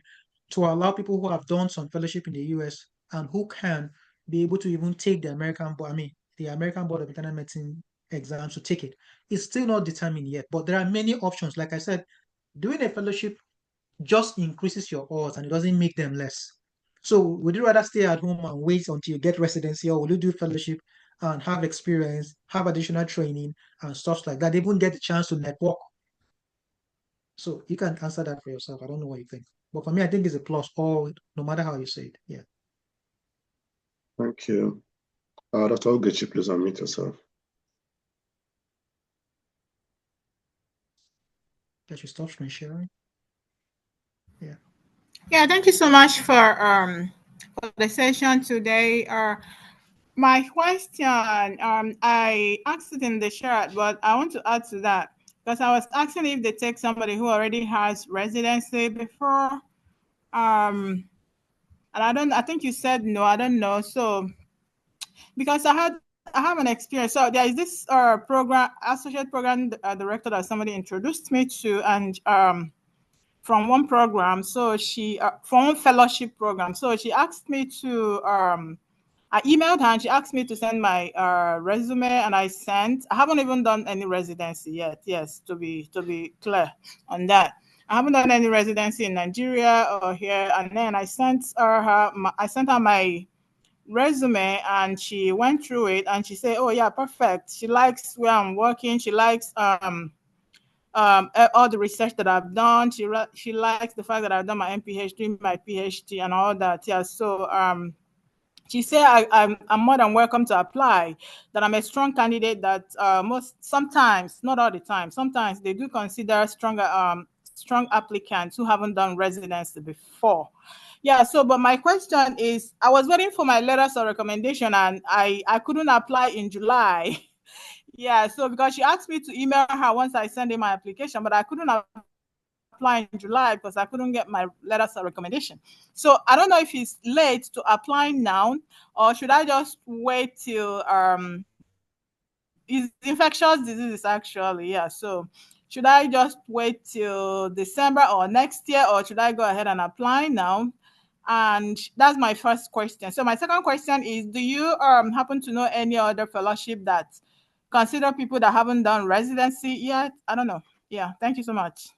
to allow people who have done some fellowship in the US and who can be able to even take the American Board of Internal Medicine exams to take it. It's still not determined yet, but there are many options. Like I said, doing a fellowship just increases your odds and it doesn't make them less. So would you rather stay at home and wait until you get residency, or will you do fellowship and have experience, have additional training and stuff like that? They won't get the chance to network. So you can answer that for yourself. I don't know what you think. But for me, I think it's a plus, or no matter how you say it. Yeah. Thank you. Dr. Ogechi, please unmute yourself. That you stop screen sharing. Yeah. Yeah, thank you so much for the session today. My question, I asked it in the chat, but I want to add to that because I was asking if they take somebody who already has residency before. And I think you said no, I don't know. So because I have an experience. So there is this program, associate program director that somebody introduced me to, and from one program. So she from one fellowship program. So she asked me to I emailed her and she asked me to send my resume, and I sent. I haven't even done any residency yet. Yes, to be clear on that. I haven't done any residency in Nigeria or here. And then I sent her my resume, and she went through it and she said, "Oh yeah, perfect." She likes where I'm working. She likes all the research that I've done. She likes the fact that I've done my MPhD, my PhD, and all that. Yeah. So she said I'm more than welcome to apply, that I'm a strong candidate, that sometimes, not all the time, sometimes they do consider strong applicants who haven't done residency before. Yeah, so but my question is, I was waiting for my letters of recommendation and I couldn't apply in July. Yeah, so because she asked me to email her once I send in my application, but I couldn't apply in July because I couldn't get my letters of recommendation. So I don't know if it's late to apply now, or should I just wait till it's infectious diseases actually, yeah. So should I just wait till December or next year, or should I go ahead and apply now? And that's my first question. So my second question is, do you happen to know any other fellowship that consider people that haven't done residency yet? I don't know. Yeah, thank you so much.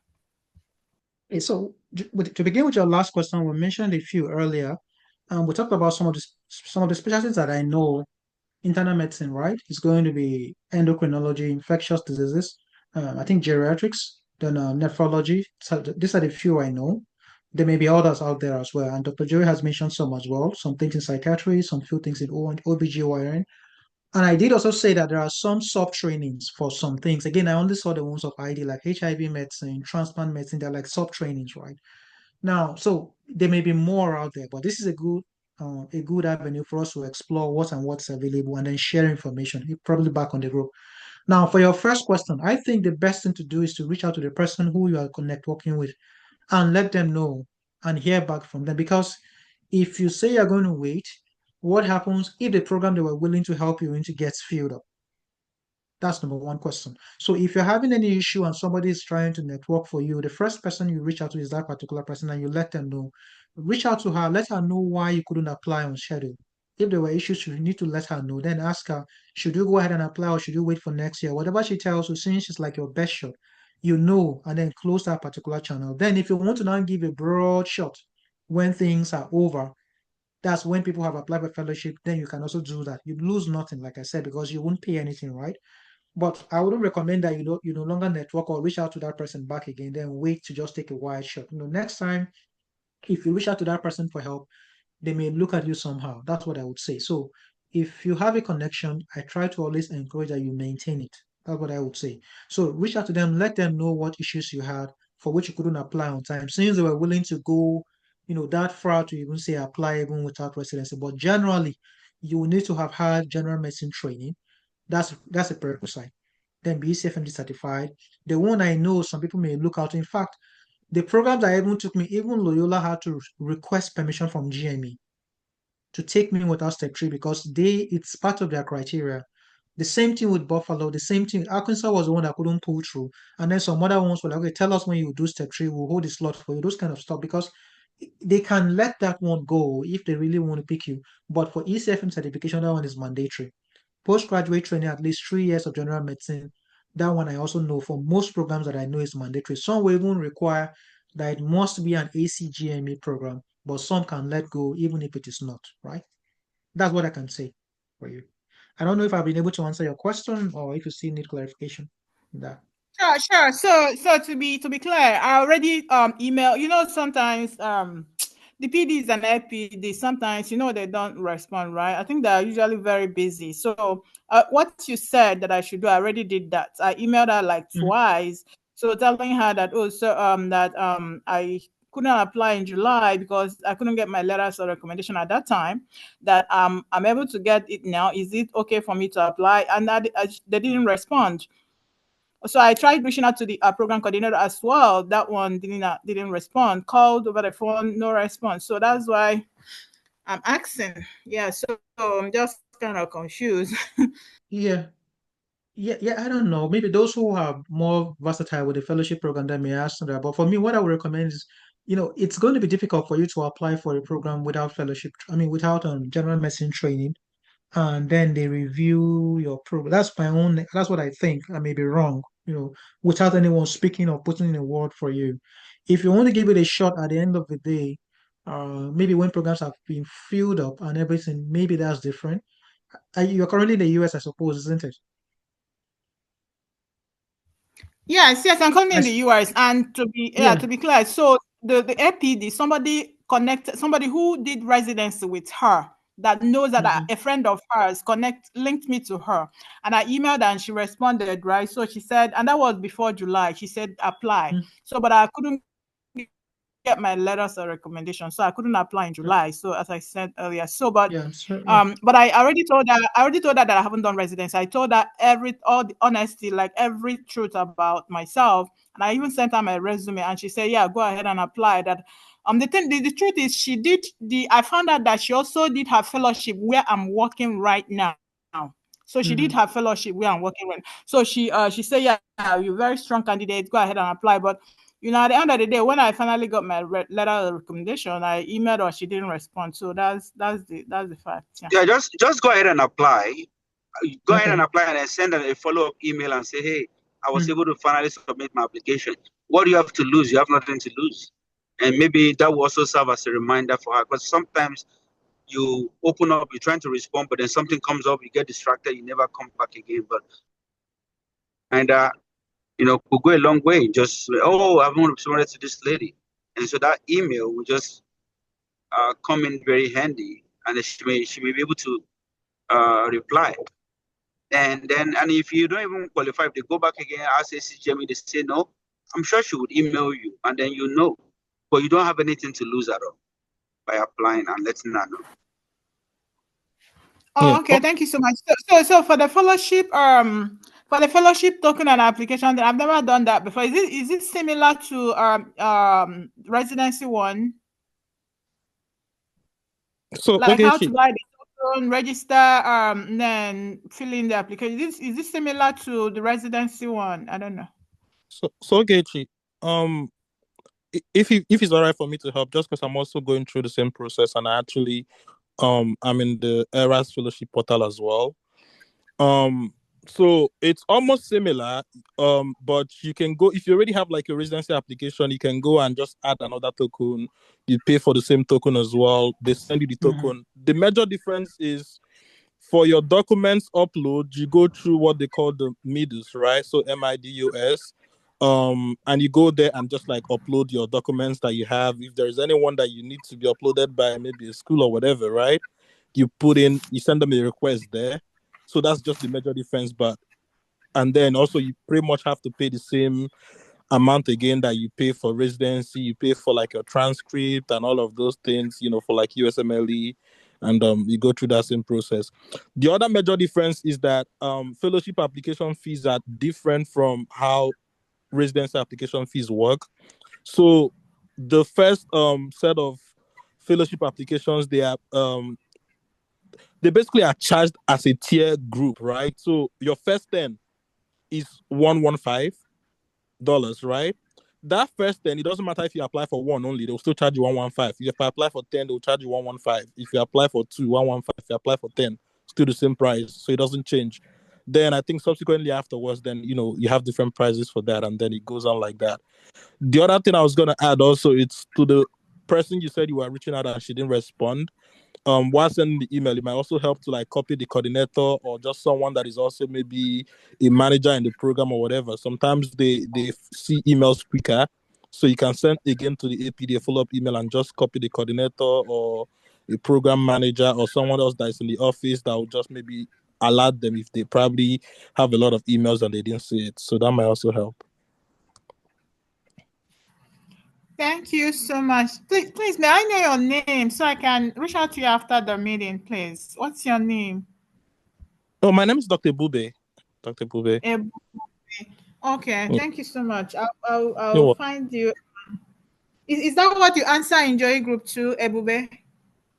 Okay, so to begin with your last question, we mentioned a few earlier. We talked about some of the specialties that I know internal medicine, right? It's going to be endocrinology, infectious diseases, I think geriatrics, then nephrology. So these are the few I know. There may be others out there as well. And Dr. Joey has mentioned some as well, some things in psychiatry, some few things in OBGYN. And I did also say that there are some sub trainings for some things. Again, I only saw the ones of ID like HIV medicine, transplant medicine. They're like sub trainings, right? Now, so there may be more out there, but this is a good avenue for us to explore what and what's available and then share information. Probably back on the group. Now, for your first question, I think the best thing to do is to reach out to the person who you are networking with and let them know and hear back from them. Because if you say you're going to wait, what happens if the program they were willing to help you into gets filled up? That's number one question. So if you're having any issue and somebody is trying to network for you, the first person you reach out to is that particular person and you let them know. Reach out to her, let her know why you couldn't apply on schedule. If there were issues, you need to let her know. Then ask her, should you go ahead and apply or should you wait for next year? Whatever she tells you, since she's like your best shot, you know, and then close that particular channel. Then if you want to now give a broad shot when things are over, that's when people have applied for fellowship, then you can also do that. You lose nothing, like I said, because you won't pay anything, right? But I wouldn't recommend that you no longer network or reach out to that person back again, then wait to just take a wide shot. Next time, if you reach out to that person for help, they may look at you somehow. That's what I would say. So if you have a connection, I try to always encourage that you maintain it. That's what I would say. So reach out to them, let them know what issues you had for which you couldn't apply on time. Since they were willing to go, that far to even say apply even without residency. But generally, you will need to have had general medicine training. That's a prerequisite. Then be CFMD certified. The one I know some people may look out. In fact, the program that even took me, even Loyola had to request permission from GME to take me without step 3 because it's part of their criteria. The same thing with Buffalo, the same thing. Arkansas was the one that couldn't pull through. And then some other ones were like, okay, tell us when you do step 3, we'll hold the slot for you, those kind of stuff, because they can let that one go if they really want to pick you. But for ECFM certification, that one is mandatory. Postgraduate training, at least 3 years of general medicine. That one I also know for most programs that I know is mandatory. Some will even require that it must be an ACGME program, but some can let go even if it is not, right? That's what I can say for you. I don't know if I've been able to answer your question or if you still need clarification on that. Sure. So to be clear, I already email. Sometimes the PDs and LPDs sometimes they don't respond, right? I think they're usually very busy. So what you said that I should do, I already did that. I emailed her like twice, so telling her that I couldn't apply in July because I couldn't get my letters of recommendation at that time. That I'm able to get it now. Is it okay for me to apply? And that they didn't respond. So I tried reaching out to the program coordinator as well. That one didn't respond. Called over the phone, no response. So that's why I'm asking. Yeah, so I'm just kind of confused. Yeah. I don't know. Maybe those who are more versatile with the fellowship program that may ask that. But for me, what I would recommend is, it's going to be difficult for you to apply for a program without fellowship. I mean, without general medicine training, and then they review your program. That's what I think. I may be wrong, without anyone speaking or putting in a word for you. If you want to give it a shot at the end of the day, maybe when programs have been filled up and everything, maybe that's different. You're currently in the US, I suppose, isn't it? Yes, I'm currently in the US, and to be clear, so the APD, somebody who did residency with her that knows that a friend of hers linked me to her, and I emailed her and she responded, right? So she said, and that was before July. She said apply. So, but I couldn't get my letters of recommendation, so I couldn't apply in July. So as I said earlier, but I already told her that I haven't done residency. I told her all the honesty, like every truth about myself, and I even sent her my resume, and she said, "Yeah, go ahead and apply." That the truth is, I found out that she also did her fellowship where I'm working right now. So she did her fellowship where I'm working right. So she said, "Yeah, you're a very strong candidate. Go ahead and apply." But at the end of the day, when I finally got my letter of recommendation, I emailed her. She didn't respond. So that's the fact. Yeah, just go ahead and apply. Go ahead and apply and then send a follow-up email and say, "Hey, I was able to finally submit my application. What do you have to lose? You have nothing to lose." And maybe that will also serve as a reminder for her, because sometimes you open up, you're trying to respond, but then something comes up, you get distracted, you never come back again. But and could go a long way. Just oh, I haven't responded to this lady, and so that email will just come in very handy, and she may be able to reply. And if you don't even qualify, if they go back again, ask ACGME, they say no, I'm sure she would email you, and then but you don't have anything to lose at all by applying and letting her know. Oh, Yeah. okay. Thank you so much. So for the fellowship token and application, I've never done that before. Is it similar to residency one? So Like how to Ogechi, buy the token, register, then fill in the application. Is this similar to the residency one? I don't know. so Ogechi, if it's all right for me to help, just because I'm also going through the same process, and I actually I'm in the ERAS fellowship portal as well. So it's almost similar, but you can go if you already have like a residency application, you can go and just add another token. You pay for the same token as well. They send you the token. The major difference is for your documents upload, you go through what they call the MIDUS, right? So MIDUS. And you go there and just like upload your documents that you have. If there's anyone that you need to be uploaded by maybe a school or whatever, right? You send them a request there. So that's just the major difference. And then also you pretty much have to pay the same amount again that you pay for residency. You pay for like your transcript and all of those things, for like USMLE, and you go through that same process. The other major difference is that fellowship application fees are different from how residency application fees work. So the first set of fellowship applications, they basically are charged as a tier group, right? So your first 10 is $115, right? That first 10, it doesn't matter if you apply for one only, they'll still charge you 115. If you apply for 10, they'll charge you 115. If you apply for two, 115. If you apply for 10, still the same price. So it doesn't change. Then I think subsequently afterwards, then you have different prices for that, and then it goes on like that. The other thing I was gonna add also, it's to the person you said you were reaching out and she didn't respond. While sending the email, it might also help to like copy the coordinator or just someone that is also maybe a manager in the program or whatever. Sometimes they see emails quicker, so you can send again to the APD a follow-up email and just copy the coordinator or a program manager or someone else that is in the office that will just maybe alert them if they probably have a lot of emails and they didn't see it. So that might also help. Thank you so much. Please, may I know your name so I can reach out to you after the meeting, please? What's your name? Oh, my name is Dr. Bube. Dr. Bube. Okay, Yeah. thank you so much. You're I'll welcome. find you. Is that what you answer in Joy Group 2, Ebube?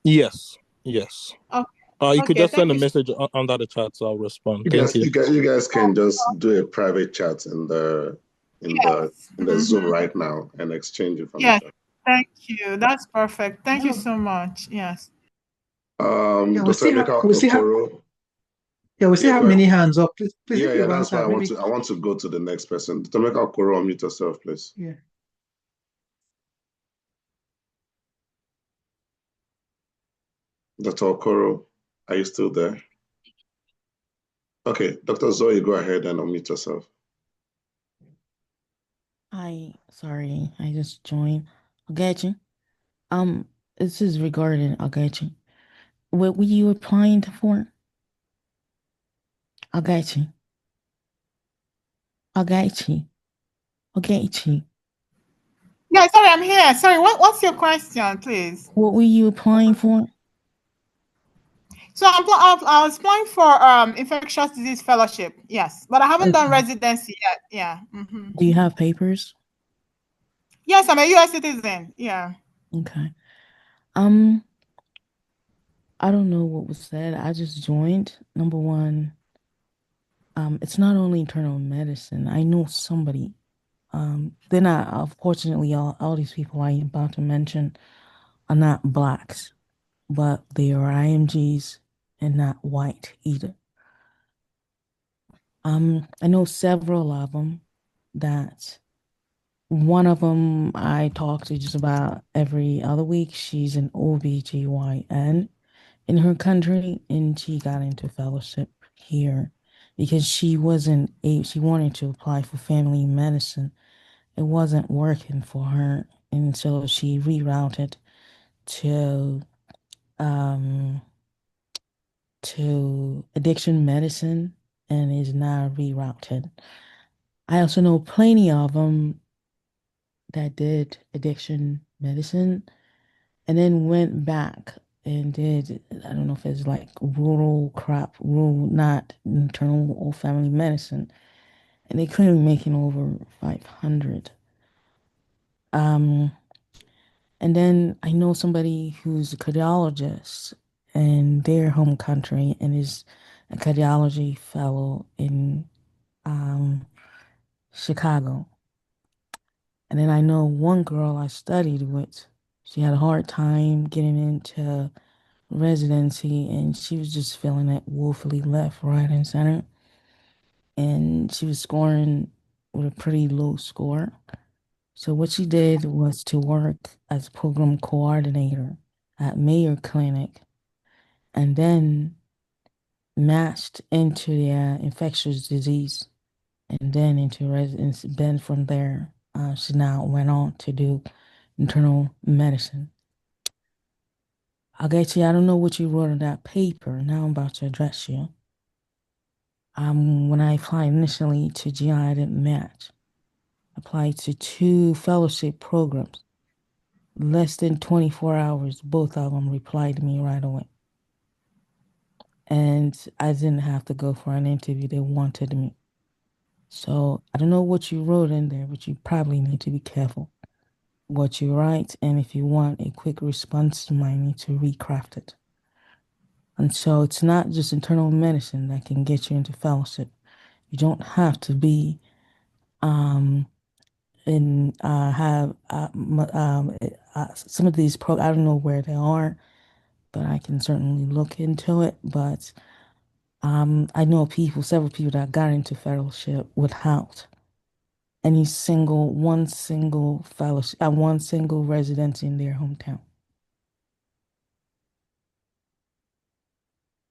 Yes. Okay. You could Okay, just send thank a you. message under the chat, so I'll respond. You Thank guys, you. you guys can just do a private chat in the Yes. Zoom right now and exchange Yes, information. thank you. That's perfect. Thank you so much. Yes. Yeah, Dr. Emeka we still have Okoro. we still Yeah, have go ahead. many hands up. Please, if Yeah, you've that's why answered, maybe. I want to go to the next person. Dr. Emeka Okoro, unmute yourself, please. Yeah. Dr. Okoro, are you still there? Okay, Dr. Zoe, go ahead and unmute yourself. Hi, sorry, I just joined. Ogechi, this is regarding Ogechi. What were you applying for? Ogechi. Ogechi. Ogechi. Yeah, sorry, I'm here. Sorry, what's your question, please? What were you applying for? So I was applying for infectious disease fellowship. Yes, but I haven't done residency yet. Yeah. Do you have papers? Yes, I'm a U.S. citizen. Yeah. Okay. I don't know what was said. I just joined. Number one, it's not only internal medicine. I know somebody. They're not, unfortunately, all these people I'm about to mention are not blacks, but they are IMGs and not white either. I know several of them that one of them I talk to just about every other week. She's an OBGYN. in her country, and she got into fellowship here because she wanted to apply for family medicine. It wasn't working for her, and so she rerouted to um to addiction medicine and is now rerouted. I also know plenty of them that did addiction medicine and then went back and did, I don't know if it's like rural, not internal or family medicine, and they couldn't be making over 500. Um, and then I know somebody who's a cardiologist in their home country and is a cardiology fellow in um, Chicago. And then I know one girl I studied with, she had a hard time getting into residency and she was just feeling it woefully left, right, and center. And she was scoring with a pretty low score. So what she did was to work as program coordinator at Mayo Clinic and then matched into the infectious disease and then into residency. Then from there, she now went on to do internal medicine. I'll get you. I don't know what you wrote in that paper. Now I'm about to address you. When I applied initially to GI, I didn't match. Applied to 2 fellowship programs. Less than 24 hours, both of them replied to me right away. And I didn't have to go for an interview. They wanted me. So I don't know what you wrote in there, but you probably need to be careful what you write. And if you want a quick response, you might need to recraft it. And so it's not just internal medicine that can get you into fellowship. You don't have to be and have some of these I don't know where they are, but I can certainly look into it. But I know several people that got into fellowship without one single fellowship, one single residency in their hometown.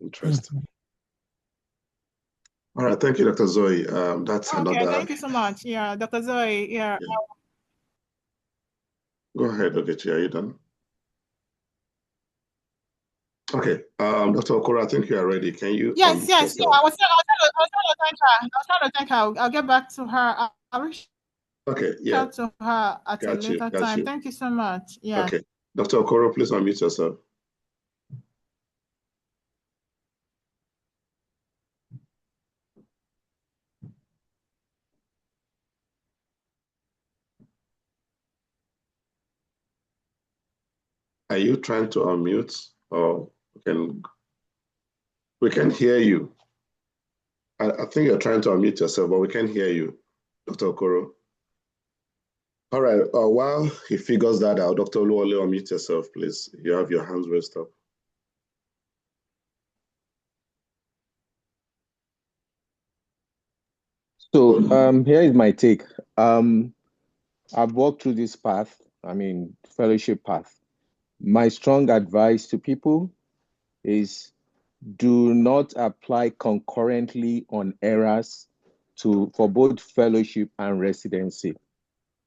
Interesting. All right, thank you, Dr. Zoe. That's Okay, another. thank you so much. Yeah, Dr. Zoe. Yeah. Go ahead, Ogechi. Are you done? Okay, Dr. Okoro, I think you are ready. Can you? Yes. Yeah. I was trying to thank her. I'll get back to her. I'll reach out to her at a later time. Thank you so much. Yeah. Okay, Dr. Okoro, please unmute yourself. Are you trying to unmute, or we can hear you? I think you're trying to unmute yourself, but we can't hear you, Dr. Okoro. All right, while he figures that out, Dr. Oluwole, unmute yourself, please. You have your hands raised up. So here is my take. I've walked through this path, fellowship path. My strong advice to people is do not apply concurrently on ERAS for both fellowship and residency.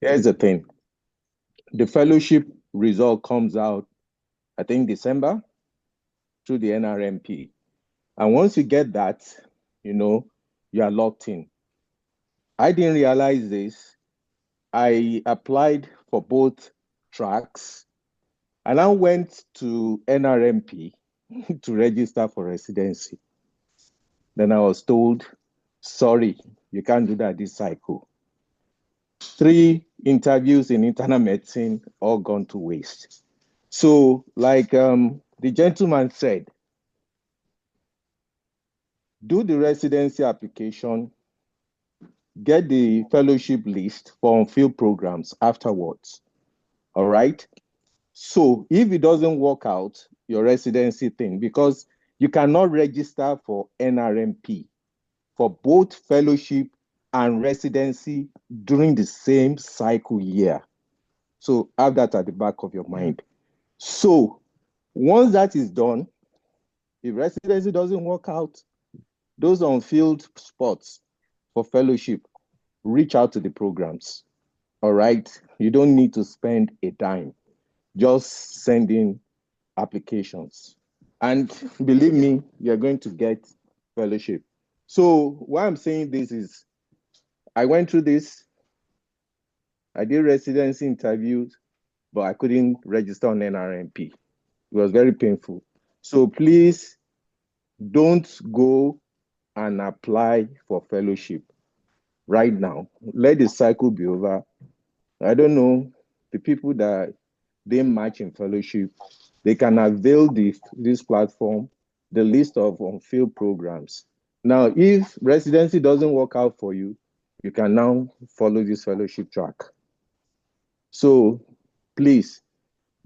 Here's the thing. The fellowship result comes out, I think, December through the NRMP. And once you get that, you are locked in. I didn't realize this. I applied for both tracks and I went to NRMP to register for residency. Then I was told, sorry, you can't do that this cycle. 3 interviews in internal medicine, all gone to waste. So like the gentleman said, do the residency application, get the fellowship list for on-field programs afterwards, all right? So if it doesn't work out, your residency thing, because you cannot register for NRMP for both fellowship and residency during the same cycle year. So have that at the back of your mind. So once that is done, If residency doesn't work out, those on-field spots for fellowship, reach out to the programs. All right. You don't need to spend a dime. Just send in applications. And believe me, you're going to get fellowship. So why I'm saying this is I went through this. I did residency interviews, but I couldn't register on NRMP. It was very painful. So please don't go and apply for fellowship right now. Let the cycle be over. I don't know, the people that they match in fellowship, they can avail this platform, the list of on-field programs. Now, if residency doesn't work out for you, you can now follow this fellowship track. So please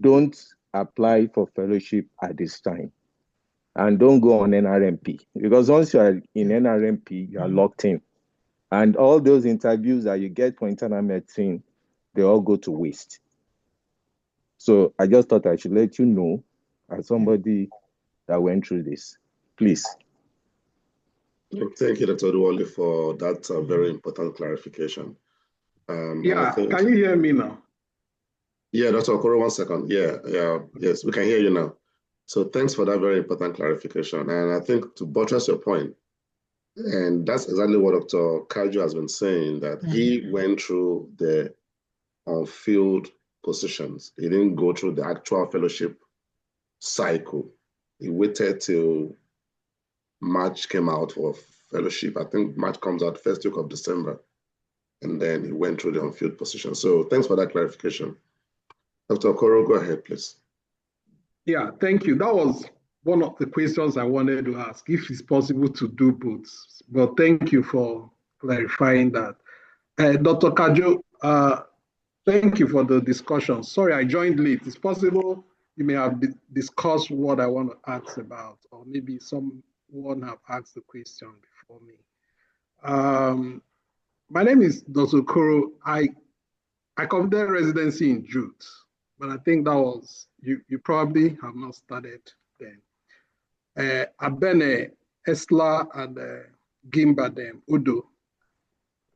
don't apply for fellowship at this time. And don't go on NRMP, because once you are in NRMP, you are locked in. And all those interviews that you get for internal medicine, they all go to waste. So I just thought I should let you know, as somebody that went through this. Please. Thank you, Dr. Duwale, for that very important clarification. Yeah, can you hear me now? Yeah, Dr. Okoro, 1 second. Yes, we can hear you now. So thanks for that very important clarification. And I think to buttress your point, and that's exactly what Dr. Kajo has been saying, that he went through the on-field positions. He didn't go through the actual fellowship cycle. He waited till March came out for fellowship. I think March comes out first week of December. And then he went through the on-field position. So thanks for that clarification. Dr. Okoro, go ahead, please. Yeah, thank you. That was one of the questions I wanted to ask, if it's possible to do both. But thank you for clarifying that. Dr. Kajo, thank you for the discussion. Sorry, I joined late. It's possible you may have discussed what I want to ask about, or maybe someone have asked the question before me. My name is Dr. Koro. I completed residency in June, but I think that was, you probably have not started then. Abene, Esla, and Gimba, them, Udo.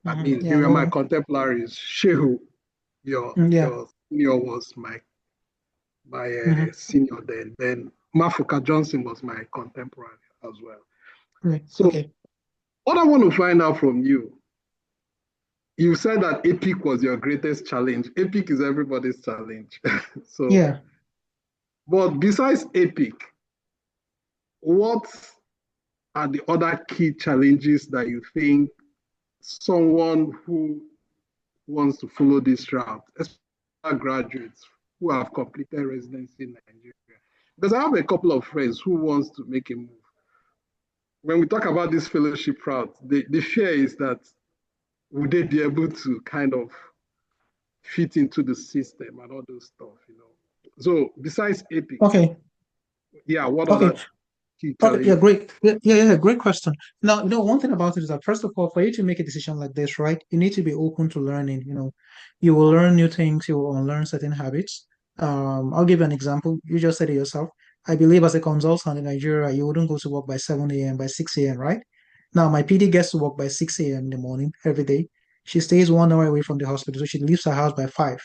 I mean, they were my contemporaries. Shehu, your senior was my senior then. Then Mafuka Johnson was my contemporary as well. Right. So Okay. what I want to find out from you, you said that EPIC was your greatest challenge. EPIC is everybody's challenge. So Yeah. But besides EPIC, what are the other key challenges that you think someone who wants to follow this route, especially graduates who have completed residency in Nigeria? Because I have a couple of friends who wants to make a move. When we talk about this fellowship route, the fear is that would they be able to kind of fit into the system and all those stuff, you know? So besides EPIC, Okay. yeah, what Okay. other key Okay, yeah, challenges? great. Yeah, great question. Now, one thing about it is that, first of all, for you to make a decision like this, right, you need to be open to learning. You will learn new things, you will unlearn certain habits. I'll give you an example. You just said it yourself. I believe as a consultant in Nigeria, you wouldn't go to work by 7 a.m., by 6 a.m., right? Now, my PD gets to work by 6 a.m. in the morning every day. She stays 1 hour away from the hospital, so she leaves her house by 5.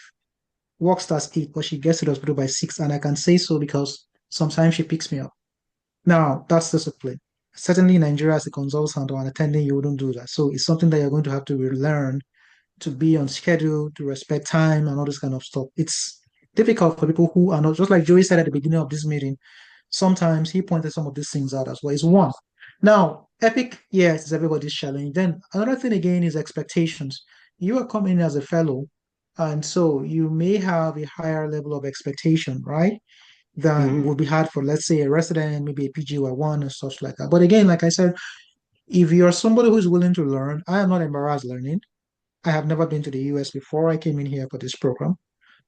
Work starts 8, but she gets to the hospital by 6, and I can say so because sometimes she picks me up. Now, that's discipline. Certainly, in Nigeria, as a consultant or an attending, you wouldn't do that. So it's something that you're going to have to relearn, to be on schedule, to respect time, and all this kind of stuff. It's difficult for people who are not, just like Joey said at the beginning of this meeting, sometimes he pointed some of these things out as well. It's one. Now, Epic, yes, it's everybody's challenge. Then another thing again is expectations. You are coming in as a fellow, and so you may have a higher level of expectation, right? Than would be hard for, let's say, a resident, maybe a PGY1 or such like that. But again, like I said, if you're somebody who's willing to learn, I am not embarrassed learning. I have never been to the US before I came in here for this program.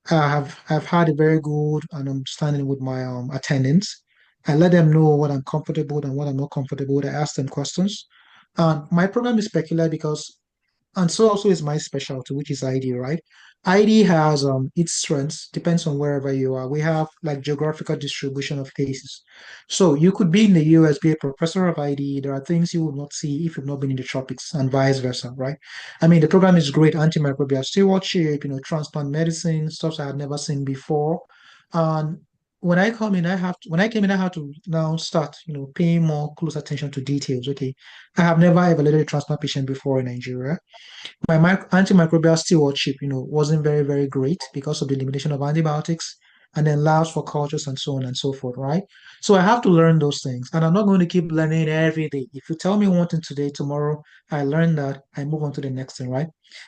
I've had a very good understanding with my attendants. I let them know what I'm comfortable with and what I'm not comfortable with. I ask them questions. My program is peculiar because And so also is my specialty, which is ID, right? ID has its strengths, depends on wherever you are. We have like geographical distribution of cases. So you could be in the US, be a professor of ID. There are things you will not see if you've not been in the tropics, and vice versa, right? I mean, the program is great, antimicrobial stewardship, transplant medicine, stuff I had never seen before. And when I came in, I had to now start, paying more close attention to details. Okay. I have never evaluated a transplant patient before in Nigeria. My antimicrobial stewardship, wasn't very, very great because of the limitation of antibiotics and then labs for cultures and so on and so forth, right? So I have to learn those things, and I'm not going to keep learning every day. If you tell me one thing today, tomorrow I learn that, I move on to the next thing, right?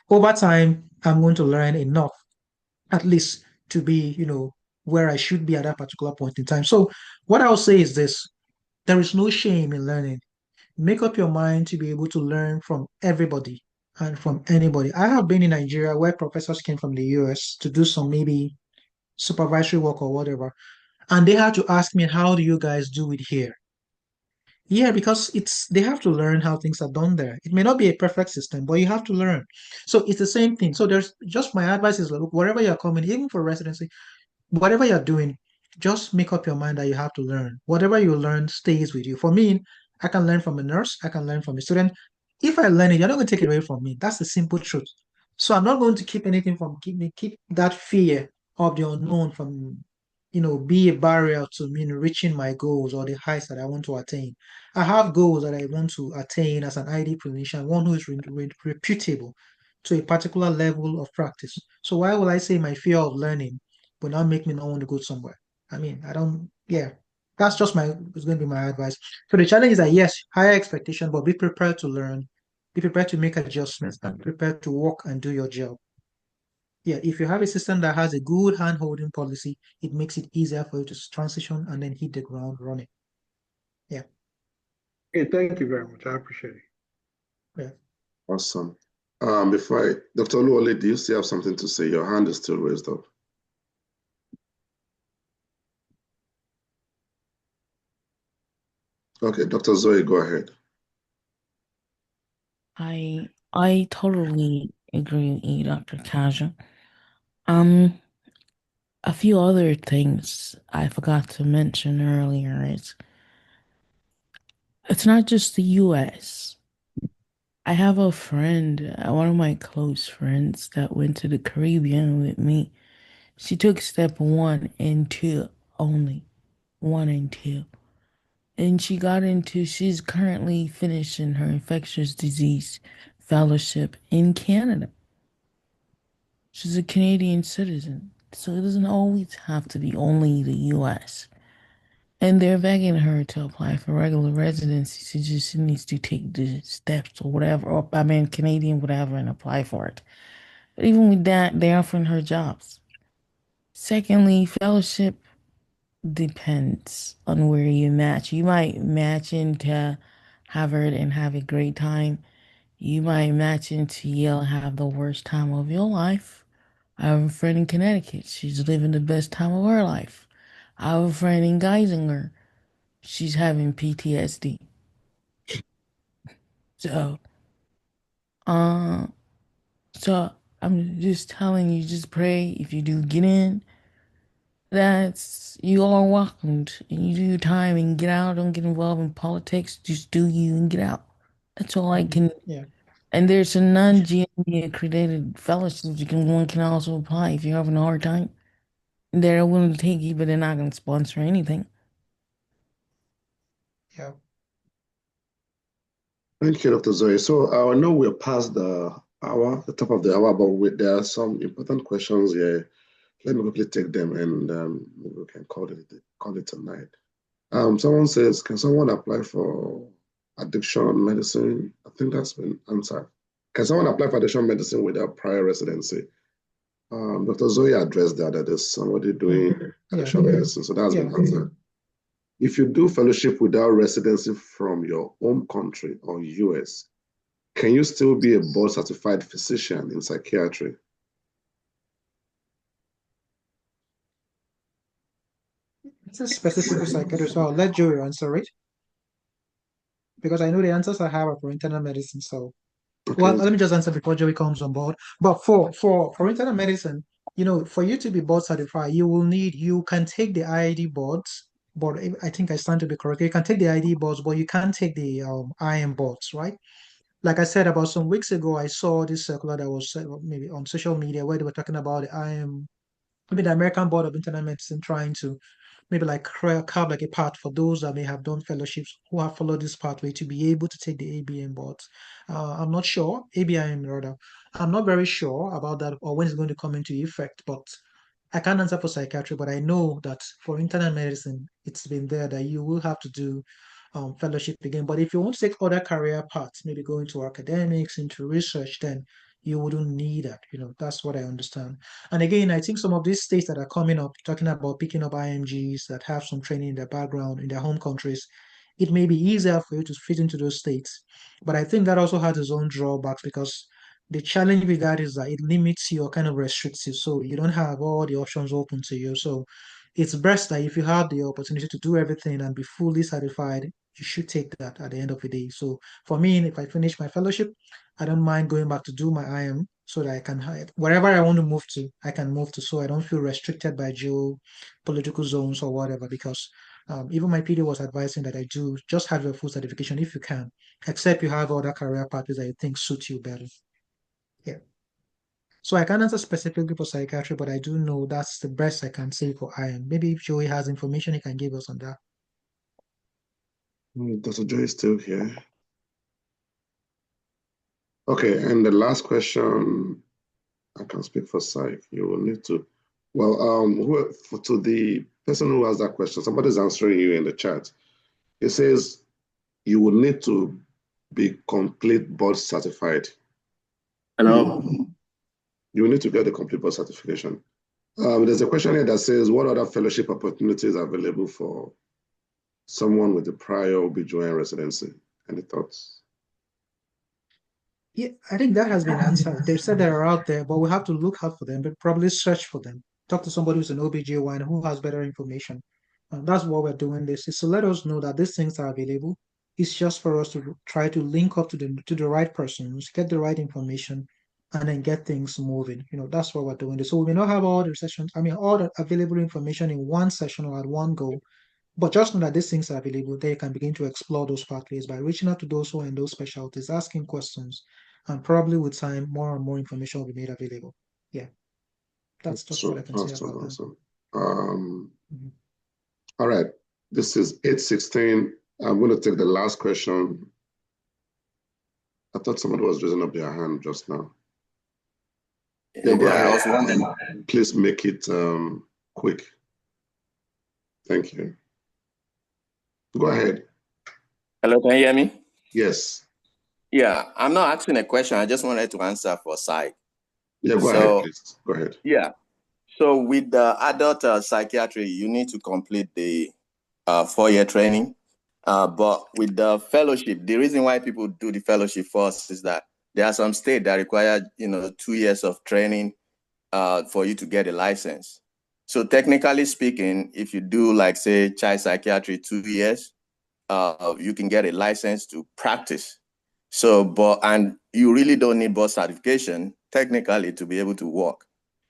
Over time, I'm going to learn enough, at least to be, where I should be at that particular point in time. So what I'll say is this: there is no shame in learning. Make up your mind to be able to learn from everybody and from anybody. I have been in Nigeria where professors came from the US to do some maybe supervisory work or whatever, and they had to ask me, how do you guys do it here? Yeah, because they have to learn how things are done there. It may not be a perfect system, but you have to learn. So it's the same thing. So there's just my advice is, look, wherever you're coming, even for residency, whatever you're doing, just make up your mind that you have to learn. Whatever you learn stays with you. For me, I can learn from a nurse, I can learn from a student. If I learn it, you're not going to take it away from me. That's the simple truth. So I'm not going to keep anything from keep that fear of the unknown from, be a barrier to me reaching my goals or the heights that I want to attain. I have goals that I want to attain as an ID clinician, one who is reputable to a particular level of practice. So why will I say my fear of learning will not make me not want to go somewhere? I mean, I don't, yeah. That's just it's going to be my advice. So the challenge is that yes, higher expectation, but be prepared to learn, be prepared to make adjustments, and prepared to work and do your job. Yeah, if you have a system that has a good hand-holding policy, it makes it easier for you to transition and then hit the ground running. Yeah. Okay, thank you very much. I appreciate it. Yeah. Awesome. Dr. Oluwole, do you still have something to say? Your hand is still raised up. Okay, Dr. Zoe, go ahead. I totally agree with you, Dr. Kaja. A few other things I forgot to mention earlier is it's not just the US. I have a friend, one of my close friends that went to the Caribbean with me. She took step 1 and 2 only. 1 and 2. And she's currently finishing her infectious disease fellowship in Canada. She's a Canadian citizen, so it doesn't always have to be only the US. And they're begging her to apply for regular residency. She needs to take the steps or whatever, or I mean Canadian whatever, and apply for it. But even with that, they're offering her jobs. Secondly, fellowship depends on where you match. You might match into Harvard and have a great time. You might match into Yale and have the worst time of your life. I have a friend in Connecticut. She's living the best time of her life. I have a friend in Geisinger. She's having PTSD. So, uh, so I'm just telling you, just pray if you do get in, that's you are welcomed and you do your time and get out. Don't get involved in politics. Just do you and get out. That's all I can. Yeah. And there's a non-GME accredited fellowship one can also apply if you're having a hard time. They're willing to take you, but they're not going to sponsor anything. Yeah. Thank you, Dr. Zoe. So I know we're past the hour, the top of the hour, but there are some important questions here. Let me quickly take them and maybe we can call it tonight. Someone says, can someone apply for addiction medicine? I think that's been answered. Can someone apply for addiction medicine without prior residency? Dr. Zoe addressed that there's somebody doing addiction medicine, so that's been answered. If you do fellowship without residency from your home country or US, can you still be a board certified physician in psychiatry? It's a specific to psychiatry, so I'll let Joey answer it because I know the answers I have are for internal medicine. So Okay. Well, let me just answer before Joey comes on board. But for internal medicine, for you to be board certified, you can take the IID boards, but I think I stand to be correct. You can take the IID boards, but you can't take the IM boards, right? Like I said, about some weeks ago, I saw this circular that was maybe on social media where they were talking about the IM, maybe the American Board of Internal Medicine trying to maybe like carve like a path for those that may have done fellowships who have followed this pathway to be able to take the ABM boards. I'm not sure, ABIM rather. I'm not very sure about that or when it's going to come into effect, but I can't answer for psychiatry, but I know that for internal medicine, it's been there that you will have to do fellowship again. But if you want to take other career paths, maybe go into academics, into research, then you wouldn't need that. That's what I understand. And again, I think some of these states that are coming up, talking about picking up IMGs that have some training in their background, in their home countries, it may be easier for you to fit into those states. But I think that also has its own drawbacks because the challenge with that is that it limits you or kind of restricts you. So you don't have all the options open to you. So it's best that if you have the opportunity to do everything and be fully certified, you should take that at the end of the day. So for me, if I finish my fellowship, I don't mind going back to do my IM so that I can hide wherever I want to move to, I can move to so I don't feel restricted by geopolitical zones or whatever. Because even my PD was advising that I do just have your full certification if you can, except you have other career pathways that you think suit you better. Yeah. So I can't answer specifically for psychiatry, but I do know that's the best I can say for IM. Maybe if Joey has information, he can give us on that. Dr. Joy is still here. Okay, and the last question, I can speak for psych. You will need to. Well, to the person who asked that question, somebody's answering you in the chat. It says you will need to be complete board certified. Hello. You will need to get the complete board certification. There's a question here that says, what other fellowship opportunities are available for someone with a prior OB/GYN residency? Any thoughts? Yeah, I think that has been answered. They said they're out there, but we have to look out for them, but probably search for them. Talk to somebody who's an OB/GYN who has better information. That's what we're doing this is to let us know that these things are available. It's just for us to try to link up to the right persons, get the right information, and then get things moving. That's what we're doing this. So we may not have all the sessions, all the available information in one session or at one go, but just know that these things are available. There you can begin to explore those pathways by reaching out to those who are in those specialties, asking questions, and probably with time, more and more information will be made available. Yeah, that's just what I can say about that. Awesome. All right, this is 8:16. I'm going to take the last question. I thought somebody was raising up their hand just now. Yeah, go ahead. I was wondering. Please make it quick. Thank you. Go ahead. Hello, can you hear me? Yes. Yeah, I'm not asking a question. I just wanted to answer for psych. Yeah, go ahead, please. Go ahead. Yeah. So with the adult psychiatry, you need to complete the 4-year training. But with the fellowship, the reason why people do the fellowship first is that there are some states that require 2 years of training for you to get a license. So technically speaking, if you do like say child psychiatry 2 years, you can get a license to practice. So, and you really don't need board certification technically to be able to work.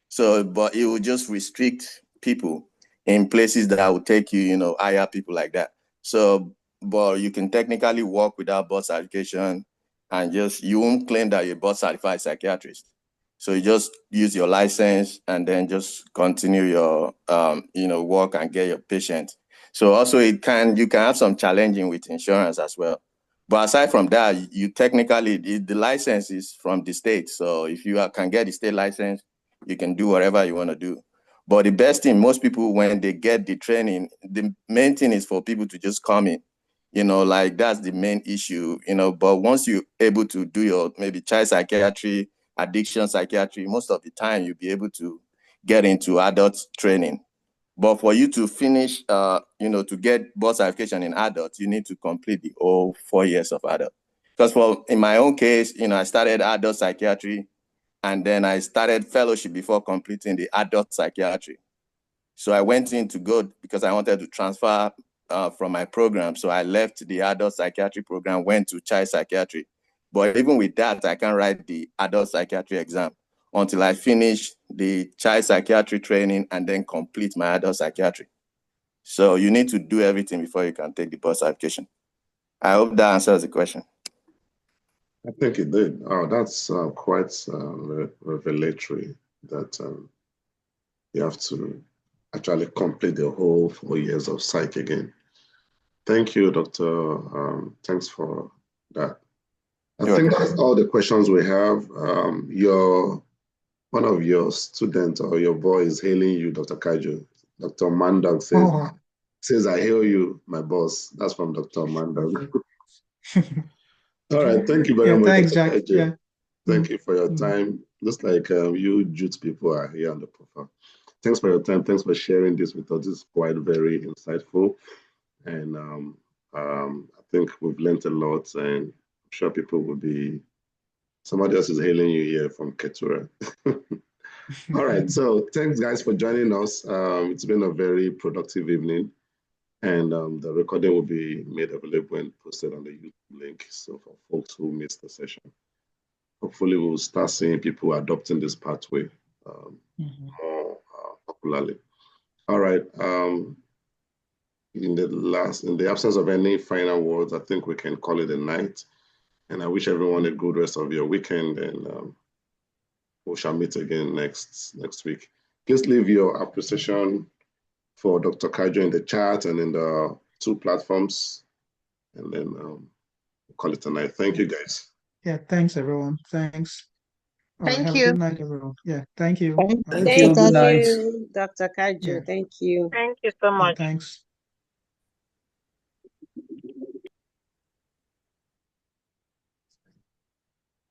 So, but it will just restrict people in places that will take you, hire people like that. So, but you can technically work without board certification and you won't claim that you're a board certified psychiatrist. So you just use your license and then just continue your, work and get your patient. So also you can have some challenging with insurance as well. But aside from that, you technically, the license is from the state. So if you can get the state license, you can do whatever you want to do. But the best thing, most people, when they get the training, the main thing is for people to just come in, like that's the main issue, but once you're able to do your maybe child psychiatry, addiction psychiatry, most of the time you'll be able to get into adult training. But for you to finish, to get board certification in adults, you need to complete the whole 4 years of adult. Because in my own case, I started adult psychiatry and then I started fellowship before completing the adult psychiatry. So I went in to go because I wanted to transfer from my program. So I left the adult psychiatry program, went to child psychiatry. But even with that, I can't write the adult psychiatry exam until I finish the child psychiatry training and then complete my adult psychiatry. So you need to do everything before you can take the board certification. I hope that answers the question. I think it did. Oh, that's quite revelatory that you have to actually complete the whole 4 years of psych again. Thank you, Doctor. Thanks for that. I think that's all the questions we have. One of your students or your boy is hailing you, Dr. Kajo. Dr. Mandang says, I hail you, my boss. That's from Dr. Mandang. All right, thank you very much, thanks, Dr. Jack. Kajo. Yeah. Thank you for your time. Looks like you Jute people are here on the profile. Thanks for your time. Thanks for sharing this with us. This is quite very insightful. And I think we've learned a lot, and I'm sure people will be, somebody else is hailing you here from Ketura. All right, so thanks guys for joining us. It's been a very productive evening, and the recording will be made available and posted on the YouTube link. So for folks who missed the session, hopefully we'll start seeing people adopting this pathway more popularly. All right. In the absence of any final words, I think we can call it a night. And I wish everyone a good rest of your weekend, and we shall meet again next week. Please leave your appreciation for Dr. Kajo in the chat and in the 2 platforms, and then we'll call it a night. Thank you, guys. Yeah, thanks, everyone. Thanks. All right, Thank have you. a good night, everyone. Yeah, thank you. Thank you. Good night. Dr. Kajo. Yeah. Thank you. Thank you so much. Thanks.